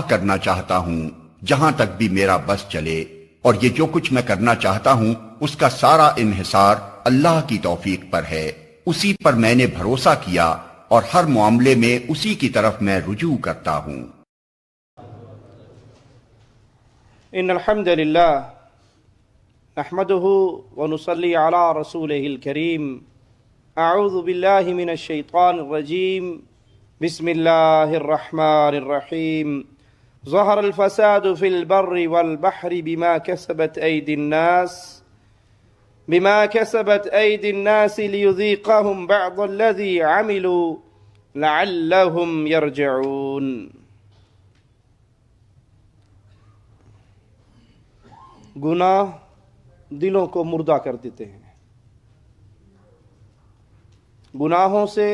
کرنا چاہتا ہوں جہاں تک بھی میرا بس چلے، اور یہ جو کچھ میں کرنا چاہتا ہوں اس کا سارا انحصار اللہ کی توفیق پر ہے۔ اسی پر میں نے بھروسہ کیا اور ہر معاملے میں اسی کی طرف میں رجوع کرتا ہوں۔ ان الحمد للہ نحمده ونصلی علی رسولہ الکریم۔ اعوذ باللہ من الشیطان الرجیم۔ بسم اللہ الرحمن الرحیم۔ ظہر الفساد فی البر والبحر بما کسبت ایدی الناس لیذیقہم بعض الذی عملوا لعلہم یرجعون۔ گناہ دلوں کو مردہ کر دیتے ہیں۔ گناہوں سے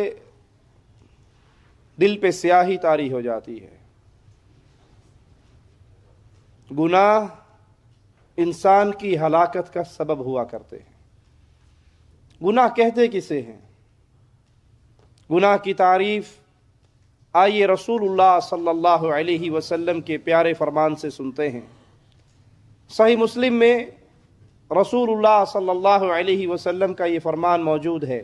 دل پہ سیاہی طاری ہو جاتی ہے۔ گناہ انسان کی ہلاکت کا سبب ہوا کرتے ہیں۔ گناہ کہتے کسے ہیں؟ گناہ کی تعریف آئیے رسول اللہ صلی اللہ علیہ وسلم کے پیارے فرمان سے سنتے ہیں۔ صحیح مسلم میں رسول اللہ صلی اللہ علیہ وسلم کا یہ فرمان موجود ہے۔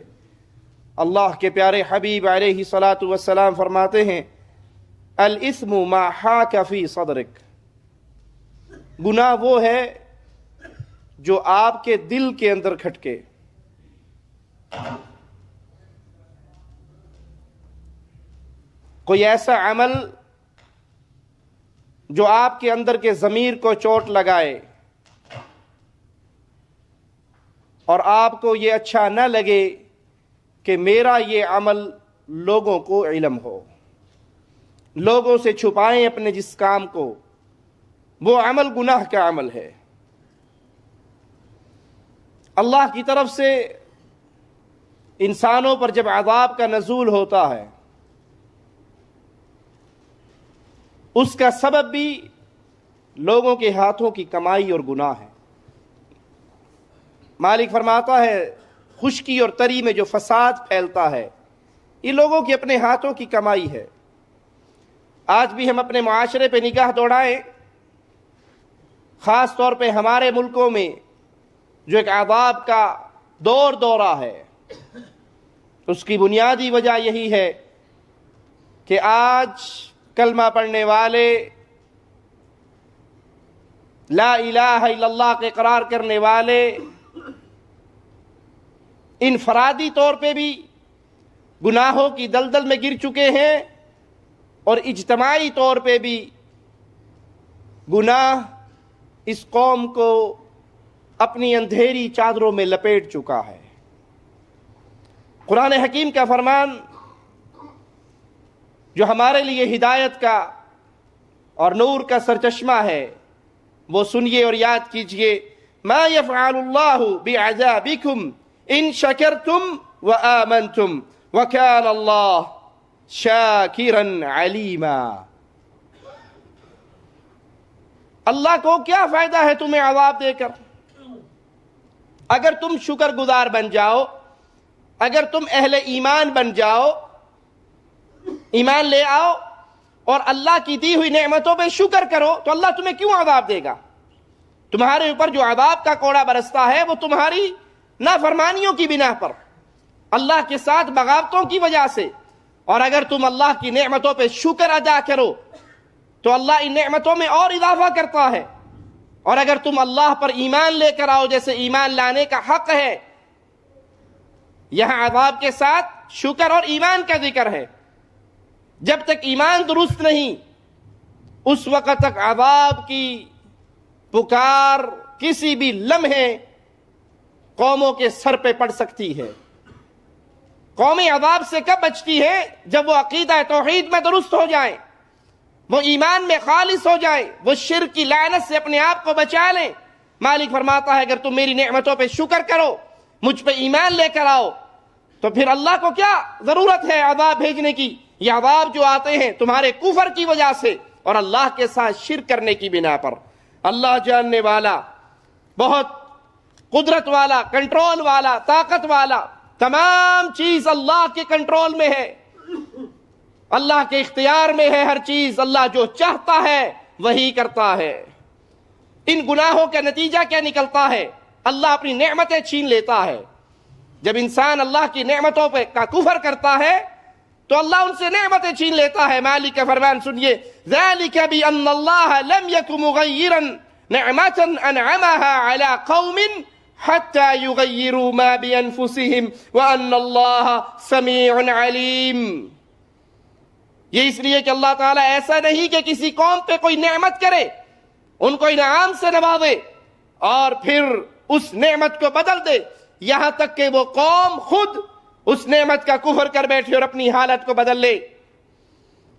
اللہ کے پیارے حبیب علیہ الصلاۃ والسلام فرماتے ہیں، الاسم ما حاک فی صدرک۔ گناہ وہ ہے جو آپ کے دل کے اندر کھٹکے۔ کوئی ایسا عمل جو آپ کے اندر کے ضمیر کو چوٹ لگائے اور آپ کو یہ اچھا نہ لگے کہ میرا یہ عمل لوگوں کو علم ہو، لوگوں سے چھپائیں اپنے جس کام کو، وہ عمل گناہ کا عمل ہے۔ اللہ کی طرف سے انسانوں پر جب عذاب کا نزول ہوتا ہے اس کا سبب بھی لوگوں کے ہاتھوں کی کمائی اور گناہ ہے۔ مالک فرماتا ہے خشکی اور تری میں جو فساد پھیلتا ہے یہ لوگوں کی اپنے ہاتھوں کی کمائی ہے۔ آج بھی ہم اپنے معاشرے پہ نگاہ دوڑائیں، خاص طور پہ ہمارے ملکوں میں جو ایک عذاب کا دورہ ہے، اس کی بنیادی وجہ یہی ہے کہ آج کلمہ پڑھنے والے، لا الہ الا اللہ کے اقرار کرنے والے انفرادی طور پہ بھی گناہوں کی دلدل میں گر چکے ہیں، اور اجتماعی طور پہ بھی گناہ اس قوم کو اپنی اندھیری چادروں میں لپیٹ چکا ہے۔ قرآن حکیم کا فرمان جو ہمارے لیے ہدایت کا اور نور کا سرچشمہ ہے وہ سنیے اور یاد کیجئے، ما یفعل اللہ بعذابکم ان شکرتم وآمنتم وکان اللہ شاکرا علیما۔ اللہ کو کیا فائدہ ہے تمہیں عذاب دے کر؟ اگر تم شکر گزار بن جاؤ، اگر تم اہل ایمان بن جاؤ، ایمان لے آؤ اور اللہ کی دی ہوئی نعمتوں پہ شکر کرو تو اللہ تمہیں کیوں عذاب دے گا؟ تمہارے اوپر جو عذاب کا کوڑا برستا ہے وہ تمہاری نافرمانیوں کی بنا پر، اللہ کے ساتھ بغاوتوں کی وجہ سے۔ اور اگر تم اللہ کی نعمتوں پہ شکر ادا کرو تو اللہ ان نعمتوں میں اور اضافہ کرتا ہے۔ اور اگر تم اللہ پر ایمان لے کر آؤ جیسے ایمان لانے کا حق ہے، یہاں عذاب کے ساتھ شکر اور ایمان کا ذکر ہے۔ جب تک ایمان درست نہیں اس وقت تک عذاب کی پکار کسی بھی لمحے قوموں کے سر پہ پڑ سکتی ہے۔ قومی عذاب سے کب بچتی ہے؟ جب وہ عقیدہ توحید میں درست ہو جائیں، وہ ایمان میں خالص ہو جائیں، وہ شرک کی لعنت سے اپنے آپ کو بچا لیں۔ مالک فرماتا ہے اگر تم میری نعمتوں پہ شکر کرو، مجھ پہ ایمان لے کر آؤ، تو پھر اللہ کو کیا ضرورت ہے عذاب بھیجنے کی؟ یہ عذاب جو آتے ہیں تمہارے کفر کی وجہ سے اور اللہ کے ساتھ شرک کرنے کی بنا پر۔ اللہ جاننے والا، بہت قدرت والا، کنٹرول والا، طاقت والا، تمام چیز اللہ کے کنٹرول میں ہے۔ اللہ کے اختیار میں ہے ہر چیز، اللہ جو چاہتا ہے وہی کرتا ہے۔ ان گناہوں کا نتیجہ کیا نکلتا ہے؟ اللہ اپنی نعمتیں چھین لیتا ہے۔ جب انسان اللہ کی نعمتوں پہ کا کفر کرتا ہے تو اللہ ان سے نعمتیں چھین لیتا ہے۔ مالک کا فرمان سنیے، ذَلِكَ بِأَنَّ اللَّهَ لَمْ يَكُ مُغَيِّرًا نِعْمَةً أَنْعَمَهَا عَلَىٰ قَوْمٍ حَتَّى يُغَيِّرُوا مَا بِأَنفُسِهِمْ وَأَنَّ اللَّهَ سَمِيعٌ عَلِيمٌ۔ یہ اس لیے کہ اللہ تعالیٰ ایسا نہیں کہ کسی قوم پہ کوئی نعمت کرے، ان کو انعام سے نوازے اور پھر اس نعمت کو بدل دے، یہاں تک کہ وہ قوم خود اس نعمت کا کفر کر بیٹھے اور اپنی حالت کو بدل لے۔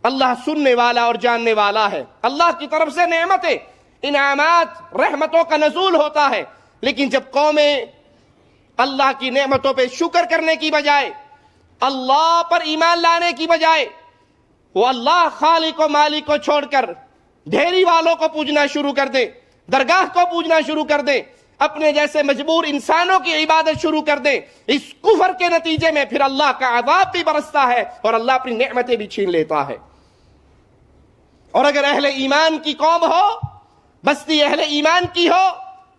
اللہ سننے والا اور جاننے والا ہے۔ اللہ کی طرف سے نعمتیں، انعامات، رحمتوں کا نزول ہوتا ہے، لیکن جب قومیں اللہ کی نعمتوں پہ شکر کرنے کی بجائے، اللہ پر ایمان لانے کی بجائے وہ اللہ خالق و مالک کو چھوڑ کر ڈھیری والوں کو پوجنا شروع کر دے، درگاہ کو پوجنا شروع کر دے، اپنے جیسے مجبور انسانوں کی عبادت شروع کر دے، اس کفر کے نتیجے میں پھر اللہ کا عذاب بھی برستا ہے اور اللہ اپنی نعمتیں بھی چھین لیتا ہے۔ اور اگر اہل ایمان کی قوم ہو، بستی اہل ایمان کی ہو،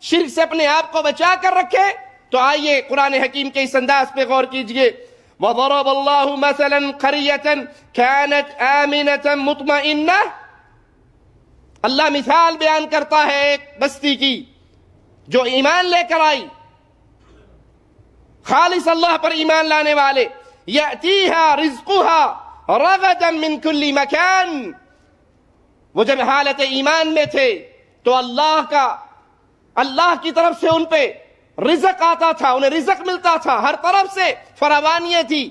شرک سے اپنے آپ کو بچا کر رکھے، تو آئیے قرآن حکیم کے اس انداز پہ غور کیجئے۔ وَضَرَبَ اللَّهُ مَثَلًا قَرْيَةً كَانَتْ آمِنَةً مُطْمَئِنَّةً، اللہ مثال بیان کرتا ہے ایک بستی کی جو ایمان لے کر آئی، خالص اللہ پر ایمان لانے والے، يَأْتِيهَا رِزْقُهَا رَغَدًا مِّن كُلِّ مَكَانٍ، وہ جب حالت ایمان میں تھے تو اللہ کی طرف سے ان پہ رزق آتا تھا، انہیں رزق ملتا تھا، ہر طرف سے فراوانیاں تھی،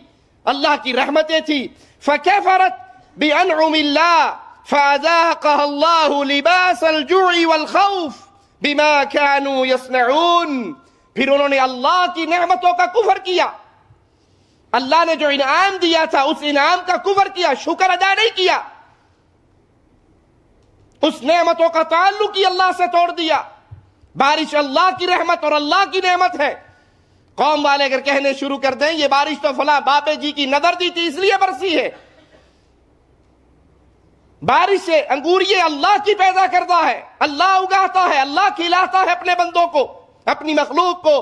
اللہ کی رحمتیں تھی۔ فَكَفَرَتْ بِأَنْعُمِ اللَّهِ فَأَذَاقَهَا اللَّهُ لِبَاسَ الْجُوعِ وَالْخَوْفِ بِمَا كَانُوا يَصْنَعُونَ، پھر انہوں نے اللہ کی نعمتوں کا کفر کیا، اللہ نے جو انعام دیا تھا اس انعام کا کفر کیا، شکر ادا نہیں کیا، اس نعمتوں کا تعلق ہی اللہ سے توڑ دیا۔ بارش اللہ کی رحمت اور اللہ کی نعمت ہے، قوم والے اگر کہنے شروع کر دیں یہ بارش تو فلاں بابے جی کی نظر دی تھی اس لیے برسی ہے، بارش سے انگور یہ اللہ کی پیدا کرتا ہے، اللہ اگاتا ہے، اللہ کھلاتا ہے اپنے بندوں کو، اپنی مخلوق کو۔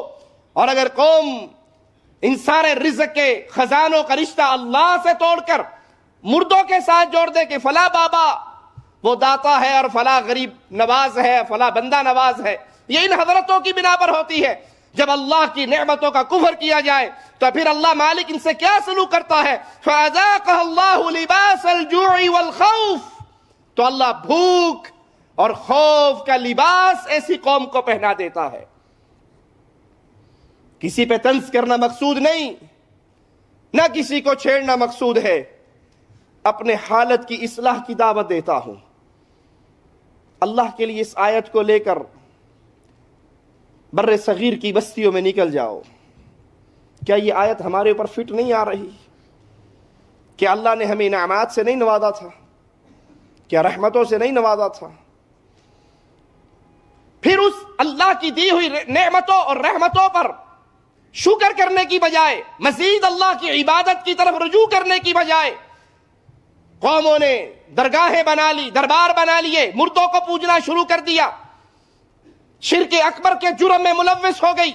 اور اگر قوم ان سارے رزق کے خزانوں کا رشتہ اللہ سے توڑ کر مردوں کے ساتھ جوڑ دے کہ فلاں بابا وہ داتا ہے اور فلاں غریب نواز ہے، فلاں بندہ نواز ہے، یہ ان حضرتوں کی بنا پر ہوتی ہے۔ جب اللہ کی نعمتوں کا کفر کیا جائے تو پھر اللہ مالک ان سے کیا سلوک کرتا ہے؟ فَأَذَاقَهَا اللَّهُ لِبَاسَ الْجُوعِ وَالْخَوْفِ، تو اللہ بھوک اور خوف کا لباس ایسی قوم کو پہنا دیتا ہے۔ کسی پہ طنز کرنا مقصود نہیں، نہ کسی کو چھیڑنا مقصود ہے، اپنے حالت کی اصلاح کی دعوت دیتا ہوں۔ اللہ کے لیے اس آیت کو لے کر بر صغیر کی بستیوں میں نکل جاؤ۔ کیا یہ آیت ہمارے اوپر فٹ نہیں آ رہی؟ کیا اللہ نے ہمیں انعامات سے نہیں نوازا تھا؟ کیا رحمتوں سے نہیں نوازا تھا؟ پھر اس اللہ کی دی ہوئی نعمتوں اور رحمتوں پر شکر کرنے کی بجائے، مزید اللہ کی عبادت کی طرف رجوع کرنے کی بجائے، قوموں نے درگاہیں بنا لی، دربار بنا لیے، مردوں کو پوجنا شروع کر دیا، شرک اکبر کے جرم میں ملوث ہو گئی،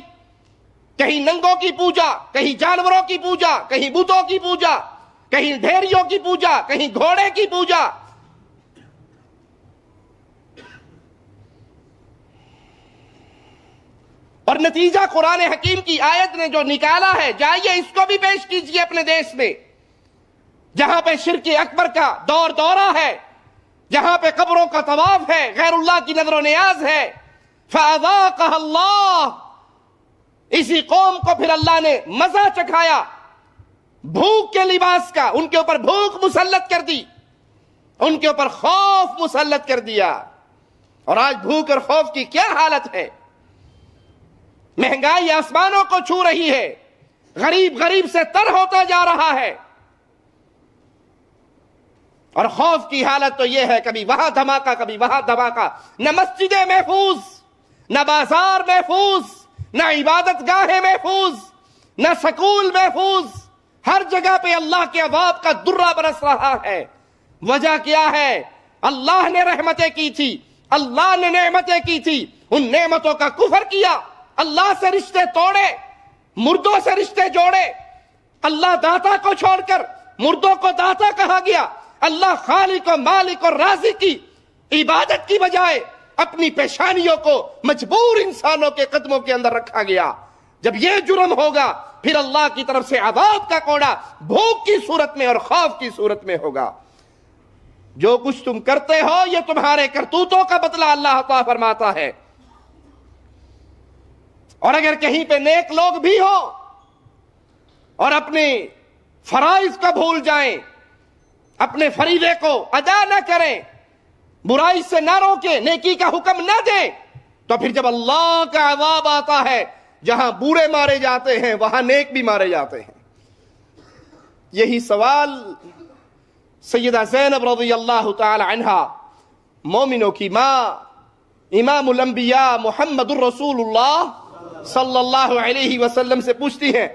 کہیں ننگوں کی پوجا، کہیں جانوروں کی پوجا، کہیں بتوں کی پوجا، کہیں ڈھیریوں کی پوجا، کہیں گھوڑے کی پوجا۔ اور نتیجہ قرآن حکیم کی آیت نے جو نکالا ہے، جائیے اس کو بھی پیش کیجئے اپنے دیش میں، جہاں پہ شرک اکبر کا دور دورہ ہے، جہاں پہ قبروں کا طواف ہے، غیر اللہ کی نظر و نیاز ہے۔ فَأَذَاقَهَا اللَّهُ، اسی قوم کو پھر اللہ نے مزہ چکھایا بھوک کے لباس کا، ان کے اوپر بھوک مسلط کر دی، ان کے اوپر خوف مسلط کر دیا۔ اور آج بھوک اور خوف کی کیا حالت ہے؟ مہنگائی آسمانوں کو چھو رہی ہے، غریب غریب سے تر ہوتا جا رہا ہے، اور خوف کی حالت تو یہ ہے کبھی وہاں دھماکہ کبھی وہاں دھماکہ، نہ مسجدیں محفوظ، نہ بازار محفوظ، نہ عبادت گاہیں محفوظ، نہ سکول محفوظ، ہر جگہ پہ اللہ کے عذاب کا درہ برس رہا ہے. وجہ کیا ہے؟ اللہ نے رحمتیں کی تھی، اللہ نے نعمتیں کی تھی، ان نعمتوں کا کفر کیا، اللہ سے رشتے توڑے، مردوں سے رشتے جوڑے. اللہ داتا کو چھوڑ کر مردوں کو داتا کہا گیا. اللہ خالق و مالک اور رازق کی عبادت کی بجائے اپنی پیشانیوں کو مجبور انسانوں کے قدموں کے اندر رکھا گیا. جب یہ جرم ہوگا پھر اللہ کی طرف سے عذاب کا کوڑا بھوک کی صورت میں اور خوف کی صورت میں ہوگا. جو کچھ تم کرتے ہو یہ تمہارے کرتوتوں کا بدلہ اللہ عطا فرماتا ہے. اور اگر کہیں پہ نیک لوگ بھی ہوں اور اپنے فرائض کو بھول جائیں، اپنے فریضے کو ادا نہ کریں، برائی سے نہ روکیں، نیکی کا حکم نہ دیں، تو پھر جب اللہ کا عذاب آتا ہے، جہاں برے مارے جاتے ہیں وہاں نیک بھی مارے جاتے ہیں. یہی سوال سیدہ زینب رضی اللہ تعالی عنہا، مومنوں کی ماں، امام الانبیاء محمد الرسول اللہ صلی اللہ علیہ وسلم سے پوچھتی ہیں،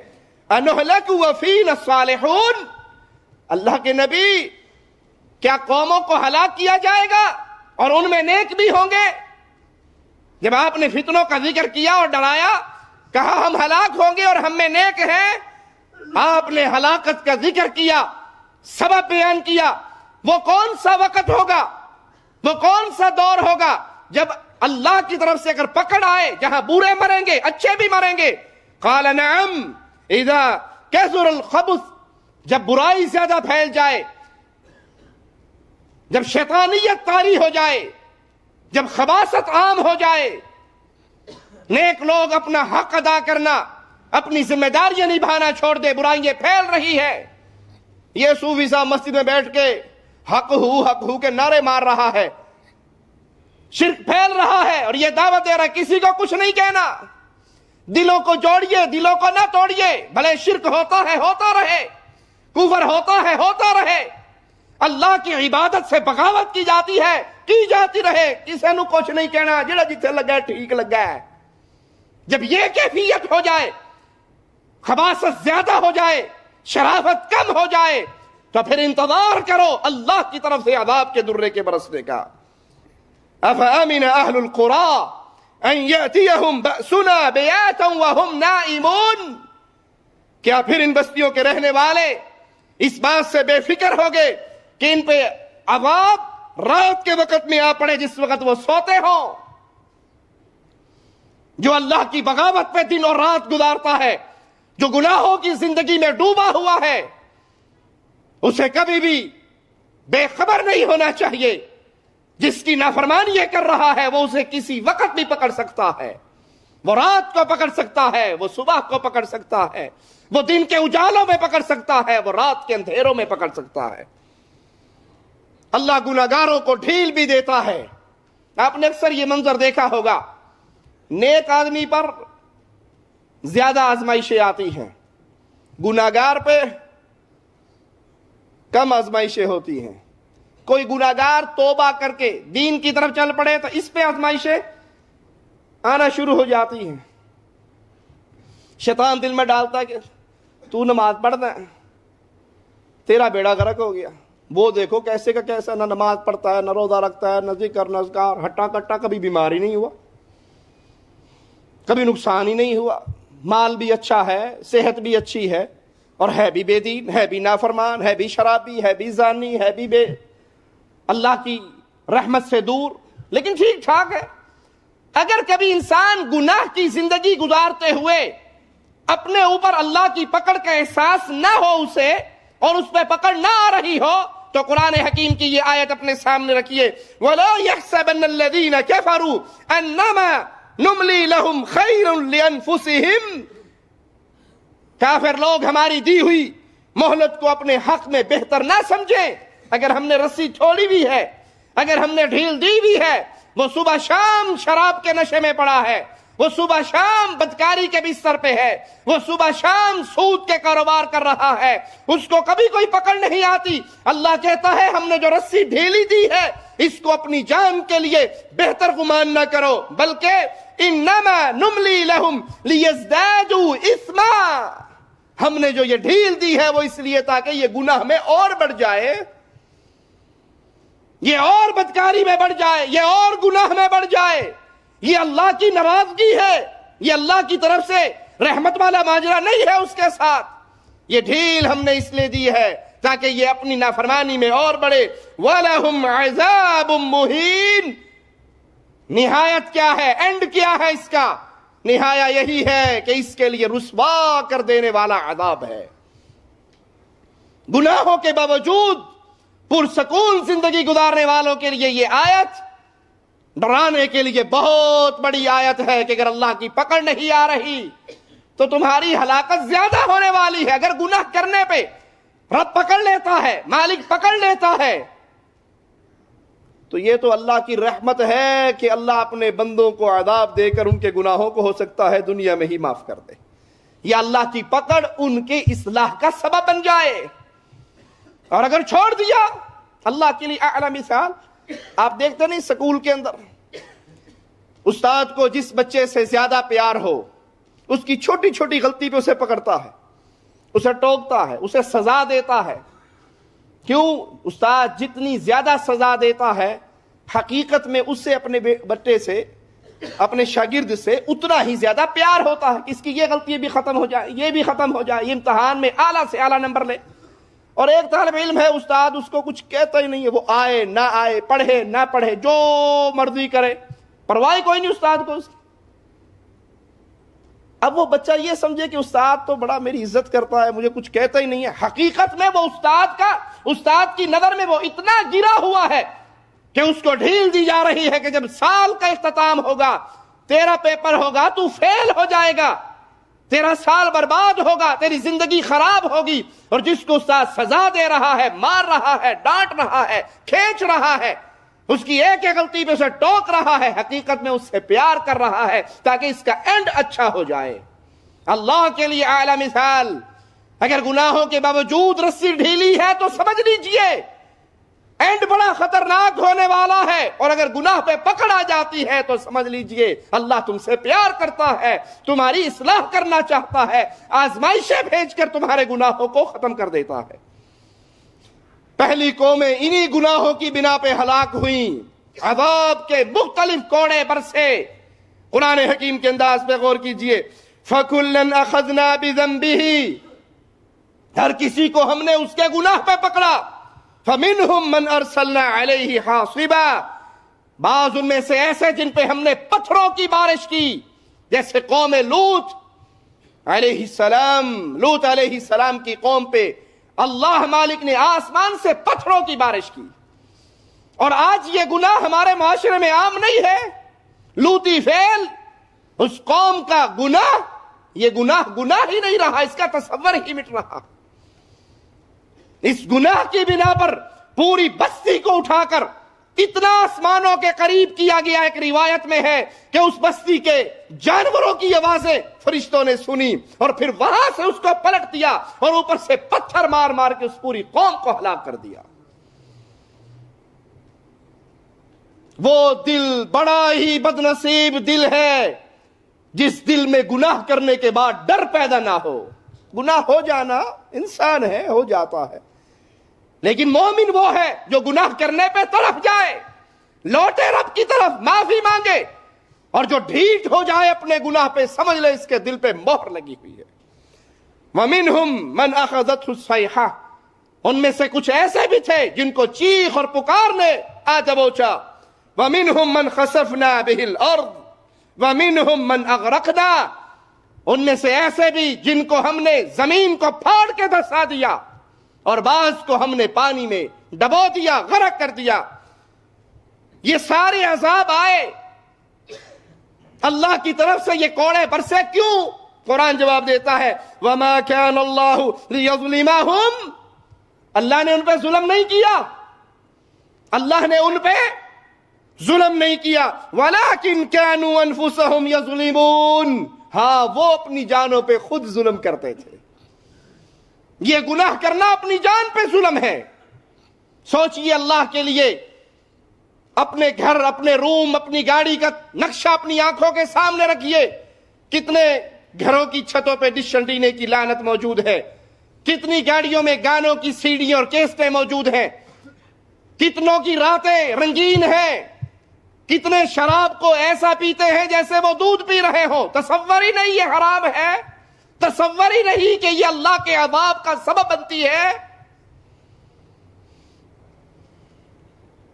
انہلک وفینا الصالحون، اللہ کے نبی کیا قوموں کو ہلاک کیا جائے گا اور ان میں نیک بھی ہوں گے؟ جب آپ نے فتنوں کا ذکر کیا اور ڈرایا، کہا ہم ہلاک ہوں گے اور ہم میں نیک ہیں، آپ نے ہلاکت کا ذکر کیا، سبب بیان کیا. وہ کون سا وقت ہوگا، وہ کون سا دور ہوگا جب اللہ کی طرف سے اگر پکڑ آئے جہاں برے مریں گے اچھے بھی مریں گے؟ قال نعم اذا کثر الخبث، جب برائی زیادہ پھیل جائے، جب شیطانیت طاری ہو جائے، جب خباثت عام ہو جائے، نیک لوگ اپنا حق ادا کرنا، اپنی ذمہ داریاں نبھانا چھوڑ دے، برائیاں پھیل رہی ہے. یہ صوفی صاحب مسجد میں بیٹھ کے حق ہو کے نعرے مار رہا ہے، شرک پھیل رہا ہے اور یہ دعوت دے رہا ہے کسی کو کچھ نہیں کہنا، دلوں کو جوڑیے، دلوں کو نہ توڑیے، بھلے شرک ہوتا ہے ہوتا رہے، کفر ہوتا ہے ہوتا رہے، اللہ کی عبادت سے بغاوت کی جاتی ہے کی جاتی رہے، کسی نو کچھ نہیں کہنا، جڑا جتھے لگا ٹھیک لگا ہے. جب یہ کیفیت ہو جائے، خباثت زیادہ ہو جائے، شرافت کم ہو جائے، تو پھر انتظار کرو اللہ کی طرف سے عذاب کے درے کے برسنے کا. افامن اہل القرى ان یاتیہم بأسنا بیاتا وہم نائمون، کیا پھر ان بستیوں کے رہنے والے اس بات سے بے فکر ہو گئے کہ ان پہ عذاب رات کے وقت میں آ پڑے جس وقت وہ سوتے ہوں؟ جو اللہ کی بغاوت پہ دن اور رات گزارتا ہے، جو گناہوں کی زندگی میں ڈوبا ہوا ہے، اسے کبھی بھی بے خبر نہیں ہونا چاہیے. جس کی نافرمانی یہ کر رہا ہے وہ اسے کسی وقت بھی پکڑ سکتا ہے، وہ رات کو پکڑ سکتا ہے، وہ صبح کو پکڑ سکتا ہے، وہ دن کے اجالوں میں پکڑ سکتا ہے، وہ رات کے اندھیروں میں پکڑ سکتا ہے. اللہ گناہگاروں کو ڈھیل بھی دیتا ہے. آپ نے اکثر یہ منظر دیکھا ہوگا، نیک آدمی پر زیادہ آزمائشیں آتی ہیں، گناہگار پہ کم آزمائشیں ہوتی ہیں. کوئی گناہگار توبہ کر کے دین کی طرف چل پڑے تو اس پہ آزمائشیں آنا شروع ہو جاتی ہیں. شیطان دل میں ڈالتا ہے کہ تو نماز پڑھنا ہے، تیرا بیڑا غرق ہو گیا. وہ دیکھو کیسے کا کیسا، نہ نماز پڑھتا ہے، نہ روزہ رکھتا ہے، نہ ذکر نہ اذکار، ہٹا کٹا، کبھی بیماری نہیں ہوا، کبھی نقصان ہی نہیں ہوا، مال بھی اچھا ہے، صحت بھی اچھی ہے، اور ہے بھی بے دین، ہے بھی نافرمان، ہے بھی شرابی، ہے بھی زانی، ہے بھی بے اللہ کی رحمت سے دور، لیکن ٹھیک ٹھاک ہے. اگر کبھی انسان گناہ کی زندگی گزارتے ہوئے اپنے اوپر اللہ کی پکڑ کا احساس نہ ہو اسے، اور اس پہ پکڑ نہ آ رہی ہو، تو قرآن حکیم کی یہ آیت اپنے سامنے رکھیے، وَلَا يَحْسَبَنَّ الَّذِينَ كَفَرُوا أَنَّمَا نُمْلِي لَهُمْ خَيْرٌ لِأَنفُسِهِمْ. کافر لوگ ہماری دی ہوئی مہلت کو اپنے حق میں بہتر نہ سمجھیں. اگر ہم نے رسی چھوڑی بھی ہے، اگر ہم نے ڈھیل دی بھی ہے، وہ صبح شام شراب کے نشے میں پڑا ہے، وہ صبح شام بدکاری کے بستر پہ ہے، وہ صبح شام سود کے کاروبار کر رہا ہے، اس کو کبھی کوئی پکڑ نہیں آتی. اللہ کہتا ہے ہم نے جو رسی ڈھیلی دی ہے اس کو اپنی جان کے لیے بہتر گمان نہ کرو، بلکہ انما نملی لہم لیزدادوا اثما، ہم نے جو یہ ڈھیل دی ہے وہ اس لیے تاکہ یہ گناہ میں اور بڑھ جائے، یہ اور بدکاری میں بڑھ جائے، یہ اور گناہ میں بڑھ جائے. یہ اللہ کی ناراضگی ہے، یہ اللہ کی طرف سے رحمت والا ماجرا نہیں ہے اس کے ساتھ. یہ ڈھیل ہم نے اس لیے دی ہے تاکہ یہ اپنی نافرمانی میں اور بڑھے. وَلَهُمْ عَذَابٌ مُّهِينٌ. نہایت کیا ہے، اینڈ کیا ہے اس کا؟ نہایت یہی ہے کہ اس کے لیے رسوا کر دینے والا عذاب ہے. گناہوں کے باوجود پرسکون زندگی گزارنے والوں کے لیے یہ آیت ڈرانے کے لیے بہت بڑی آیت ہے کہ اگر اللہ کی پکڑ نہیں آ رہی تو تمہاری ہلاکت زیادہ ہونے والی ہے. اگر گناہ کرنے پہ رب پکڑ لیتا ہے، مالک پکڑ لیتا ہے، تو یہ تو اللہ کی رحمت ہے کہ اللہ اپنے بندوں کو عذاب دے کر ان کے گناہوں کو ہو سکتا ہے دنیا میں ہی معاف کر دے، یا اللہ کی پکڑ ان کے اصلاح کا سبب بن جائے. اور اگر چھوڑ دیا، اللہ کے لیے اعلی مثال آپ دیکھتے نہیں سکول کے اندر استاد کو جس بچے سے زیادہ پیار ہو اس کی چھوٹی چھوٹی غلطی پہ اسے پکڑتا ہے، اسے ٹوکتا ہے، اسے سزا دیتا ہے. کیوں؟ استاد جتنی زیادہ سزا دیتا ہے حقیقت میں اس سے اپنے بچے سے، اپنے شاگرد سے اتنا ہی زیادہ پیار ہوتا ہے کہ اس کی یہ غلطی بھی ختم ہو جائے، یہ بھی ختم ہو جائے، یہ امتحان میں اعلیٰ سے اعلیٰ نمبر لے. اور ایک طالب علم ہے، استاد اس کو کچھ کہتا ہی نہیں ہے، وہ آئے نہ آئے، پڑھے نہ پڑھے، جو مرضی کرے، پرواہ کوئی نہیں استاد کو اس کی. اب وہ بچہ یہ سمجھے کہ استاد تو بڑا میری عزت کرتا ہے، مجھے کچھ کہتا ہی نہیں ہے. حقیقت میں وہ استاد کی نظر میں وہ اتنا گرا ہوا ہے کہ اس کو ڈھیل دی جا رہی ہے کہ جب سال کا اختتام ہوگا، تیرا پیپر ہوگا، تو فیل ہو جائے گا، تیرا سال برباد ہوگا، تیری زندگی خراب ہوگی. اور جس کو استاد سزا دے رہا ہے، مار رہا ہے، ڈانٹ رہا ہے، کھینچ رہا ہے، اس کی ایک ایک غلطی پہ اسے ٹوک رہا ہے، حقیقت میں اس سے پیار کر رہا ہے تاکہ اس کا اینڈ اچھا ہو جائے. اللہ کے لیے اعلیٰ مثال. اگر گناہوں کے باوجود رسی ڈھیلی ہے تو سمجھ لیجئے اینڈ بڑا خطرناک ہونے والا ہے. اور اگر گناہ پہ پکڑ آ جاتی ہے تو سمجھ لیجئے اللہ تم سے پیار کرتا ہے، تمہاری اصلاح کرنا چاہتا ہے، آزمائشیں بھیج کر تمہارے گناہوں کو ختم کر دیتا ہے. پہلی قومیں انہی گناہوں کی بنا پہ ہلاک ہوئیں، عذاب کے مختلف کوڑے برسے. قرآن حکیم کے انداز پہ غور کیجئے. فَكُلًّا أَخَذْنَا بِذَنبِهِ. ہر کسی کو ہم نے اس کے گناہ پہ پکڑا. فَمِنْهُمْ مَنْ أَرْسَلْنَا عَلَيْهِ حَاصِبًا. بعض ان میں سے ایسے جن پہ ہم نے پتھروں کی بارش کی، جیسے قوم لوط علیہ السلام. لوط علیہ السلام کی قوم پہ اللہ مالک نے آسمان سے پتھروں کی بارش کی. اور آج یہ گناہ ہمارے معاشرے میں عام نہیں ہے. لوطی فعل، اس قوم کا گناہ، یہ گناہ ہی نہیں رہا، اس کا تصور ہی مٹ رہا. اس گناہ کی بنا پر پوری بستی کو اٹھا کر اتنا آسمانوں کے قریب کیا گیا. ایک روایت میں ہے کہ اس بستی کے جانوروں کی آوازیں فرشتوں نے سنی اور پھر وہاں سے اس کو پلٹ دیا اور اوپر سے پتھر مار مار کے اس پوری قوم کو ہلاک کر دیا. وہ دل بڑا ہی بد نصیب دل ہے جس دل میں گناہ کرنے کے بعد ڈر پیدا نہ ہو. گناہ ہو جانا انسان ہے، ہو جاتا ہے، لیکن مومن وہ ہے جو گناہ کرنے پہ تڑپ جائے، لوٹے رب کی طرف، معافی مانگے، اور جو ڈھیٹ ہو جائے اپنے گناہ پہ، سمجھ لے اس کے دل پہ مہر لگی ہوئی ہے. وَمِنْهُمْ مَنْ أَخَذَتْهُ الصَّيْحَةُ. ان میں سے کچھ ایسے بھی تھے جن کو چیخ اور پکار نے آ دبوچا. وَمِنْهُمْ مَنْ خَسَفْنَا بِهِ الْأَرْضِ وَمِنْهُمْ مَنْ أَغْرَقْنَا. ان میں سے ایسے بھی جن کو ہم نے زمین کو پھاڑ کے دھسا دیا اور بعض کو ہم نے پانی میں ڈبو دیا، غرق کر دیا. یہ سارے عذاب آئے اللہ کی طرف سے، یہ کوڑے برسے کیوں؟ قرآن جواب دیتا ہے وَمَا كَانَ اللَّهُ لِيَظْلِمَهُمْ. اللہ نے ان پہ ظلم نہیں کیا، اللہ نے ان پہ ظلم نہیں کیا. وَلَكِنْ كَانُوا أَنفُسَهُمْ يَظْلِمُونَ. ہاں وہ اپنی جانوں پہ خود ظلم کرتے تھے. یہ گناہ کرنا اپنی جان پہ ظلم ہے. سوچئے اللہ کے لیے اپنے گھر، اپنے روم، اپنی گاڑی کا نقشہ اپنی آنکھوں کے سامنے رکھیے. کتنے گھروں کی چھتوں پہ ڈش انٹینے کی لعنت موجود ہے، کتنی گاڑیوں میں گانوں کی سیڈیاں اور کیسٹیں موجود ہیں، کتنوں کی راتیں رنگین ہیں، کتنے شراب کو ایسا پیتے ہیں جیسے وہ دودھ پی رہے ہوں، تصور ہی نہیں یہ حرام ہے، تصور ہی نہیں کہ یہ اللہ کے عذاب کا سبب بنتی ہے۔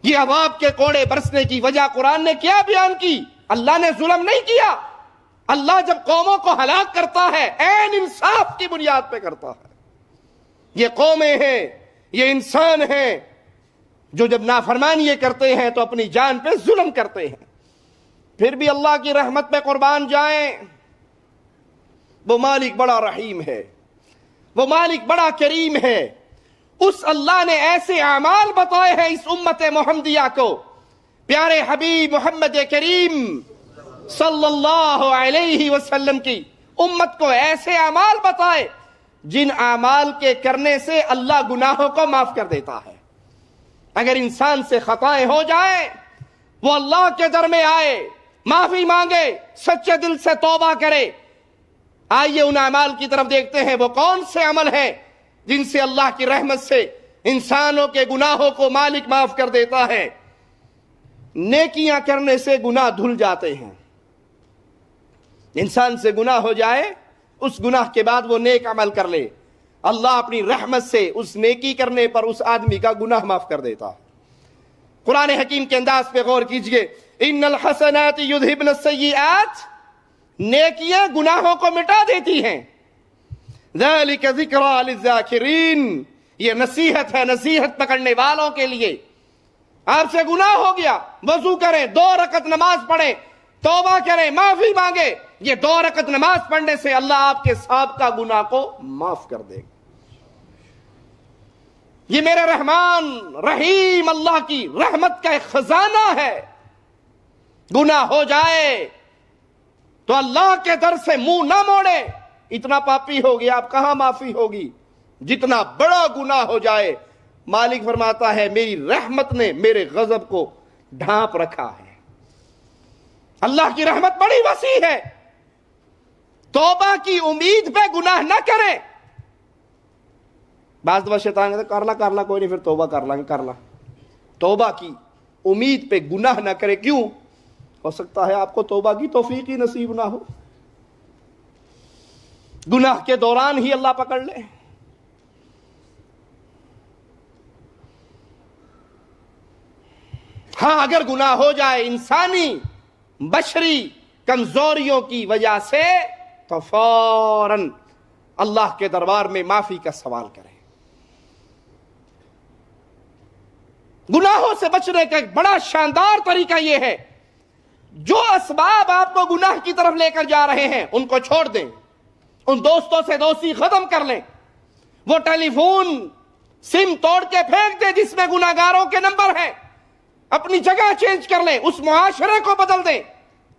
یہ عذاب کے کوڑے برسنے کی وجہ قرآن نے کیا بیان کی؟ اللہ نے ظلم نہیں کیا، اللہ جب قوموں کو ہلاک کرتا ہے عین انصاف کی بنیاد پہ کرتا ہے۔ یہ قومیں ہیں، یہ انسان ہیں جو جب نافرمانی کرتے ہیں تو اپنی جان پہ ظلم کرتے ہیں، پھر بھی اللہ کی رحمت پہ قربان جائیں۔ وہ مالک بڑا رحیم ہے، وہ مالک بڑا کریم ہے۔ اس اللہ نے ایسے اعمال بتائے ہیں اس امت محمدیہ کو، پیارے حبیب محمد کریم صلی اللہ علیہ وسلم کی امت کو ایسے اعمال بتائے جن اعمال کے کرنے سے اللہ گناہوں کو معاف کر دیتا ہے۔ اگر انسان سے خطائیں ہو جائیں، وہ اللہ کے در میں آئے، معافی مانگے، سچے دل سے توبہ کرے۔ آئیے ان اعمال کی طرف دیکھتے ہیں، وہ کون سے عمل ہیں جن سے اللہ کی رحمت سے انسانوں کے گناہوں کو مالک معاف کر دیتا ہے۔ نیکیاں کرنے سے گناہ دھل جاتے ہیں۔ انسان سے گناہ ہو جائے، اس گناہ کے بعد وہ نیک عمل کر لے، اللہ اپنی رحمت سے اس نیکی کرنے پر اس آدمی کا گناہ معاف کر دیتا ہے۔ قرآن حکیم کے انداز پہ غور کیجئے، ان الحسنات یذہبن السیئات، نیکیاں گناہوں کو مٹا دیتی ہیں۔ ذالک ذکری للذاکرین، یہ نصیحت ہے نصیحت پکڑنے والوں کے لیے۔ آپ سے گناہ ہو گیا، وضو کریں، 2 رکعت نماز پڑھیں، توبہ کریں، معافی مانگے۔ یہ 2 رکعت نماز پڑھنے سے اللہ آپ کے سابقہ گناہ کو معاف کر دے گا۔ یہ میرے رحمان رحیم اللہ کی رحمت کا ایک خزانہ ہے۔ گناہ ہو جائے تو اللہ کے در سے منہ نہ موڑے، اتنا پاپی ہو گیا، اب کہاں معافی ہوگی؟ جتنا بڑا گناہ ہو جائے، مالک فرماتا ہے میری رحمت نے میرے غضب کو ڈھانپ رکھا ہے۔ اللہ کی رحمت بڑی وسیع ہے۔ توبہ کی امید پہ گناہ نہ کریں۔ بعض دفعہ شیطان کہتا ہے کر لا کوئی نہیں، پھر توبہ کر لیں گے، کر لا۔ توبہ کی امید پہ گناہ نہ کرے، کیوں؟ ہو سکتا ہے آپ کو توبہ کی توفیق ہی نصیب نہ ہو، گناہ کے دوران ہی اللہ پکڑ لے۔ ہاں اگر گناہ ہو جائے انسانی بشری کمزوریوں کی وجہ سے تو فوراً اللہ کے دربار میں معافی کا سوال کریں۔ گناہوں سے بچنے کا ایک بڑا شاندار طریقہ یہ ہے، جو اسباب آپ کو گناہ کی طرف لے کر جا رہے ہیں ان کو چھوڑ دیں، ان دوستوں سے دوستی ختم کر لیں، وہ ٹیلی فون سم توڑ کے پھینک دیں جس میں گناہگاروں کے نمبر ہیں، اپنی جگہ چینج کر لیں، اس معاشرے کو بدل دیں،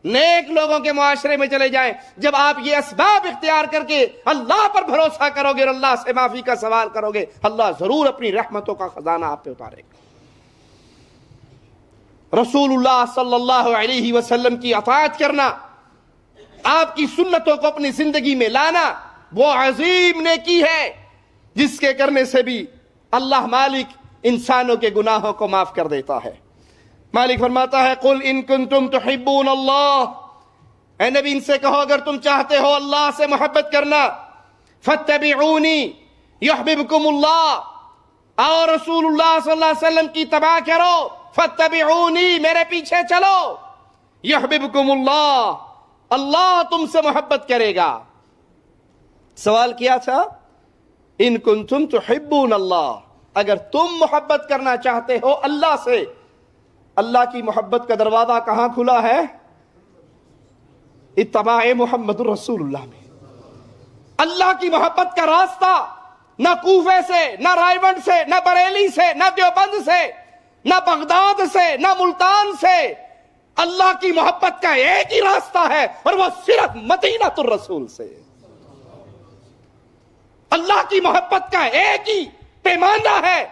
نیک لوگوں کے معاشرے میں چلے جائیں۔ جب آپ یہ اسباب اختیار کر کے اللہ پر بھروسہ کرو گے اور اللہ سے معافی کا سوال کرو گے، اللہ ضرور اپنی رحمتوں کا خزانہ آپ پہ اتارے گا۔ رسول اللہ صلی اللہ علیہ وسلم کی اطاعت کرنا، آپ کی سنتوں کو اپنی زندگی میں لانا، وہ عظیم نیکی ہے جس کے کرنے سے بھی اللہ مالک انسانوں کے گناہوں کو معاف کر دیتا ہے۔ مالک فرماتا ہے قل ان کنتم تحبون اللہ، اے نبی ان سے کہو اگر تم چاہتے ہو اللہ سے محبت کرنا، فاتبعونی یحببکم اللہ، اور رسول اللہ صلی اللہ علیہ وسلم کی اتباع کرو، فاتبعونی میرے پیچھے چلو، یحببکم اللہ، اللہ تم سے محبت کرے گا۔ سوال کیا تھا؟ ان کنتم تحبون اللہ، اگر تم محبت کرنا چاہتے ہو اللہ سے، اللہ کی محبت کا دروازہ کہاں کھلا ہے؟ اتباع محمد رسول اللہ میں۔ اللہ کی محبت کا راستہ نہ کوفے سے، نہ رائے سے، نہ بریلی سے، نہ دیوبند سے، نہ بغداد سے، نہ ملتان سے، اللہ کی محبت کا ایک ہی راستہ ہے اور وہ صرف مدینہ الرسول سے۔ اللہ کی محبت کا ایک ہی پیمانہ ہے،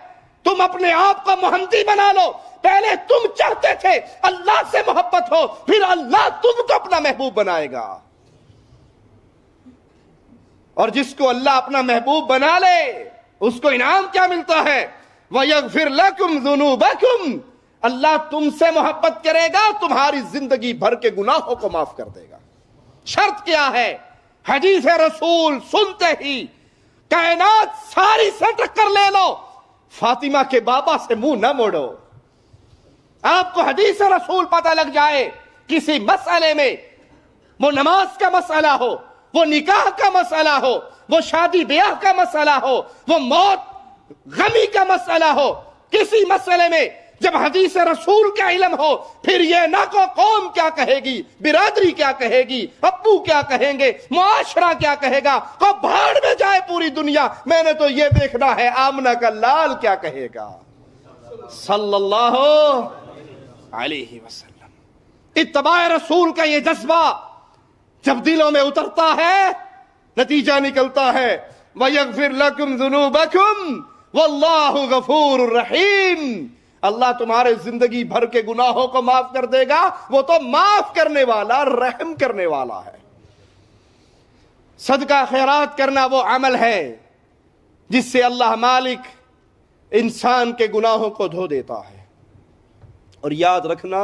تم اپنے آپ کو محمدی بنا لو، پہلے تم چاہتے تھے اللہ سے محبت ہو، پھر اللہ تم کو اپنا محبوب بنائے گا۔ اور جس کو اللہ اپنا محبوب بنا لے اس کو انعام کیا ملتا ہے؟ وَيَغْفِرْ لَكُمْ ذُنُوبَكُمْ، اللہ تم سے محبت کرے گا، تمہاری زندگی بھر کے گناہوں کو معاف کر دے گا۔ شرط کیا ہے؟ حدیث رسول سنتے ہی کائنات ساری سے ٹکر لے لو، فاطمہ کے بابا سے منہ نہ موڑو۔ آپ کو حدیث رسول پتہ لگ جائے کسی مسئلے میں، وہ نماز کا مسئلہ ہو، وہ نکاح کا مسئلہ ہو، وہ شادی بیاہ کا مسئلہ ہو، وہ موت غمی کا مسئلہ ہو، کسی مسئلے میں جب حدیث رسول کا علم ہو، پھر یہ نہ کو قوم کیا کہے گی، برادری کیا کہے گی، ابو کیا کہیں گے، معاشرہ کیا کہے گا، کو بھاڑ میں جائے پوری دنیا، میں نے تو یہ دیکھنا ہے آمنہ کا لال کیا کہے گا صلی اللہ علیہ وسلم۔ اتباع رسول کا یہ جذبہ جب دلوں میں اترتا ہے، نتیجہ نکلتا ہے وَيَغْفِرْ لَكُمْ ذُنُوبَكُمْ وَاللَّهُ غَفُورٌ رَحِيمٌ، اللہ تمہارے زندگی بھر کے گناہوں کو معاف کر دے گا، وہ تو معاف کرنے والا، رحم کرنے والا ہے۔ صدقہ خیرات کرنا وہ عمل ہے جس سے اللہ مالک انسان کے گناہوں کو دھو دیتا ہے، اور یاد رکھنا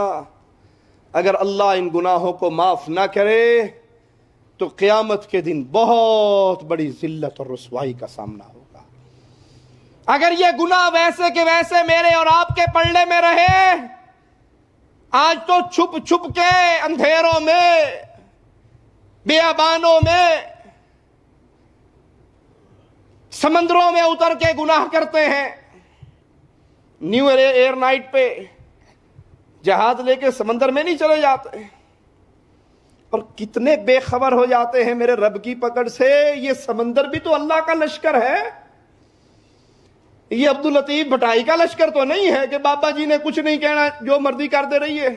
اگر اللہ ان گناہوں کو معاف نہ کرے تو قیامت کے دن بہت بڑی ذلت اور رسوائی کا سامنا ہوگا۔ اگر یہ گناہ ویسے کہ ویسے میرے اور آپ کے پلڑے میں رہے، آج تو چھپ چھپ کے اندھیروں میں، بیابانوں میں، سمندروں میں اتر کے گناہ کرتے ہیں۔ نیو ایئر نائٹ پہ جہاز لے کے سمندر میں نہیں چلے جاتے، اور کتنے بے خبر ہو جاتے ہیں میرے رب کی پکڑ سے۔ یہ سمندر بھی تو اللہ کا لشکر ہے، یہ عبداللطیف بھٹائی کا لشکر تو نہیں ہے کہ بابا جی نے کچھ نہیں کہنا جو مرضی کر دے رہی ہے۔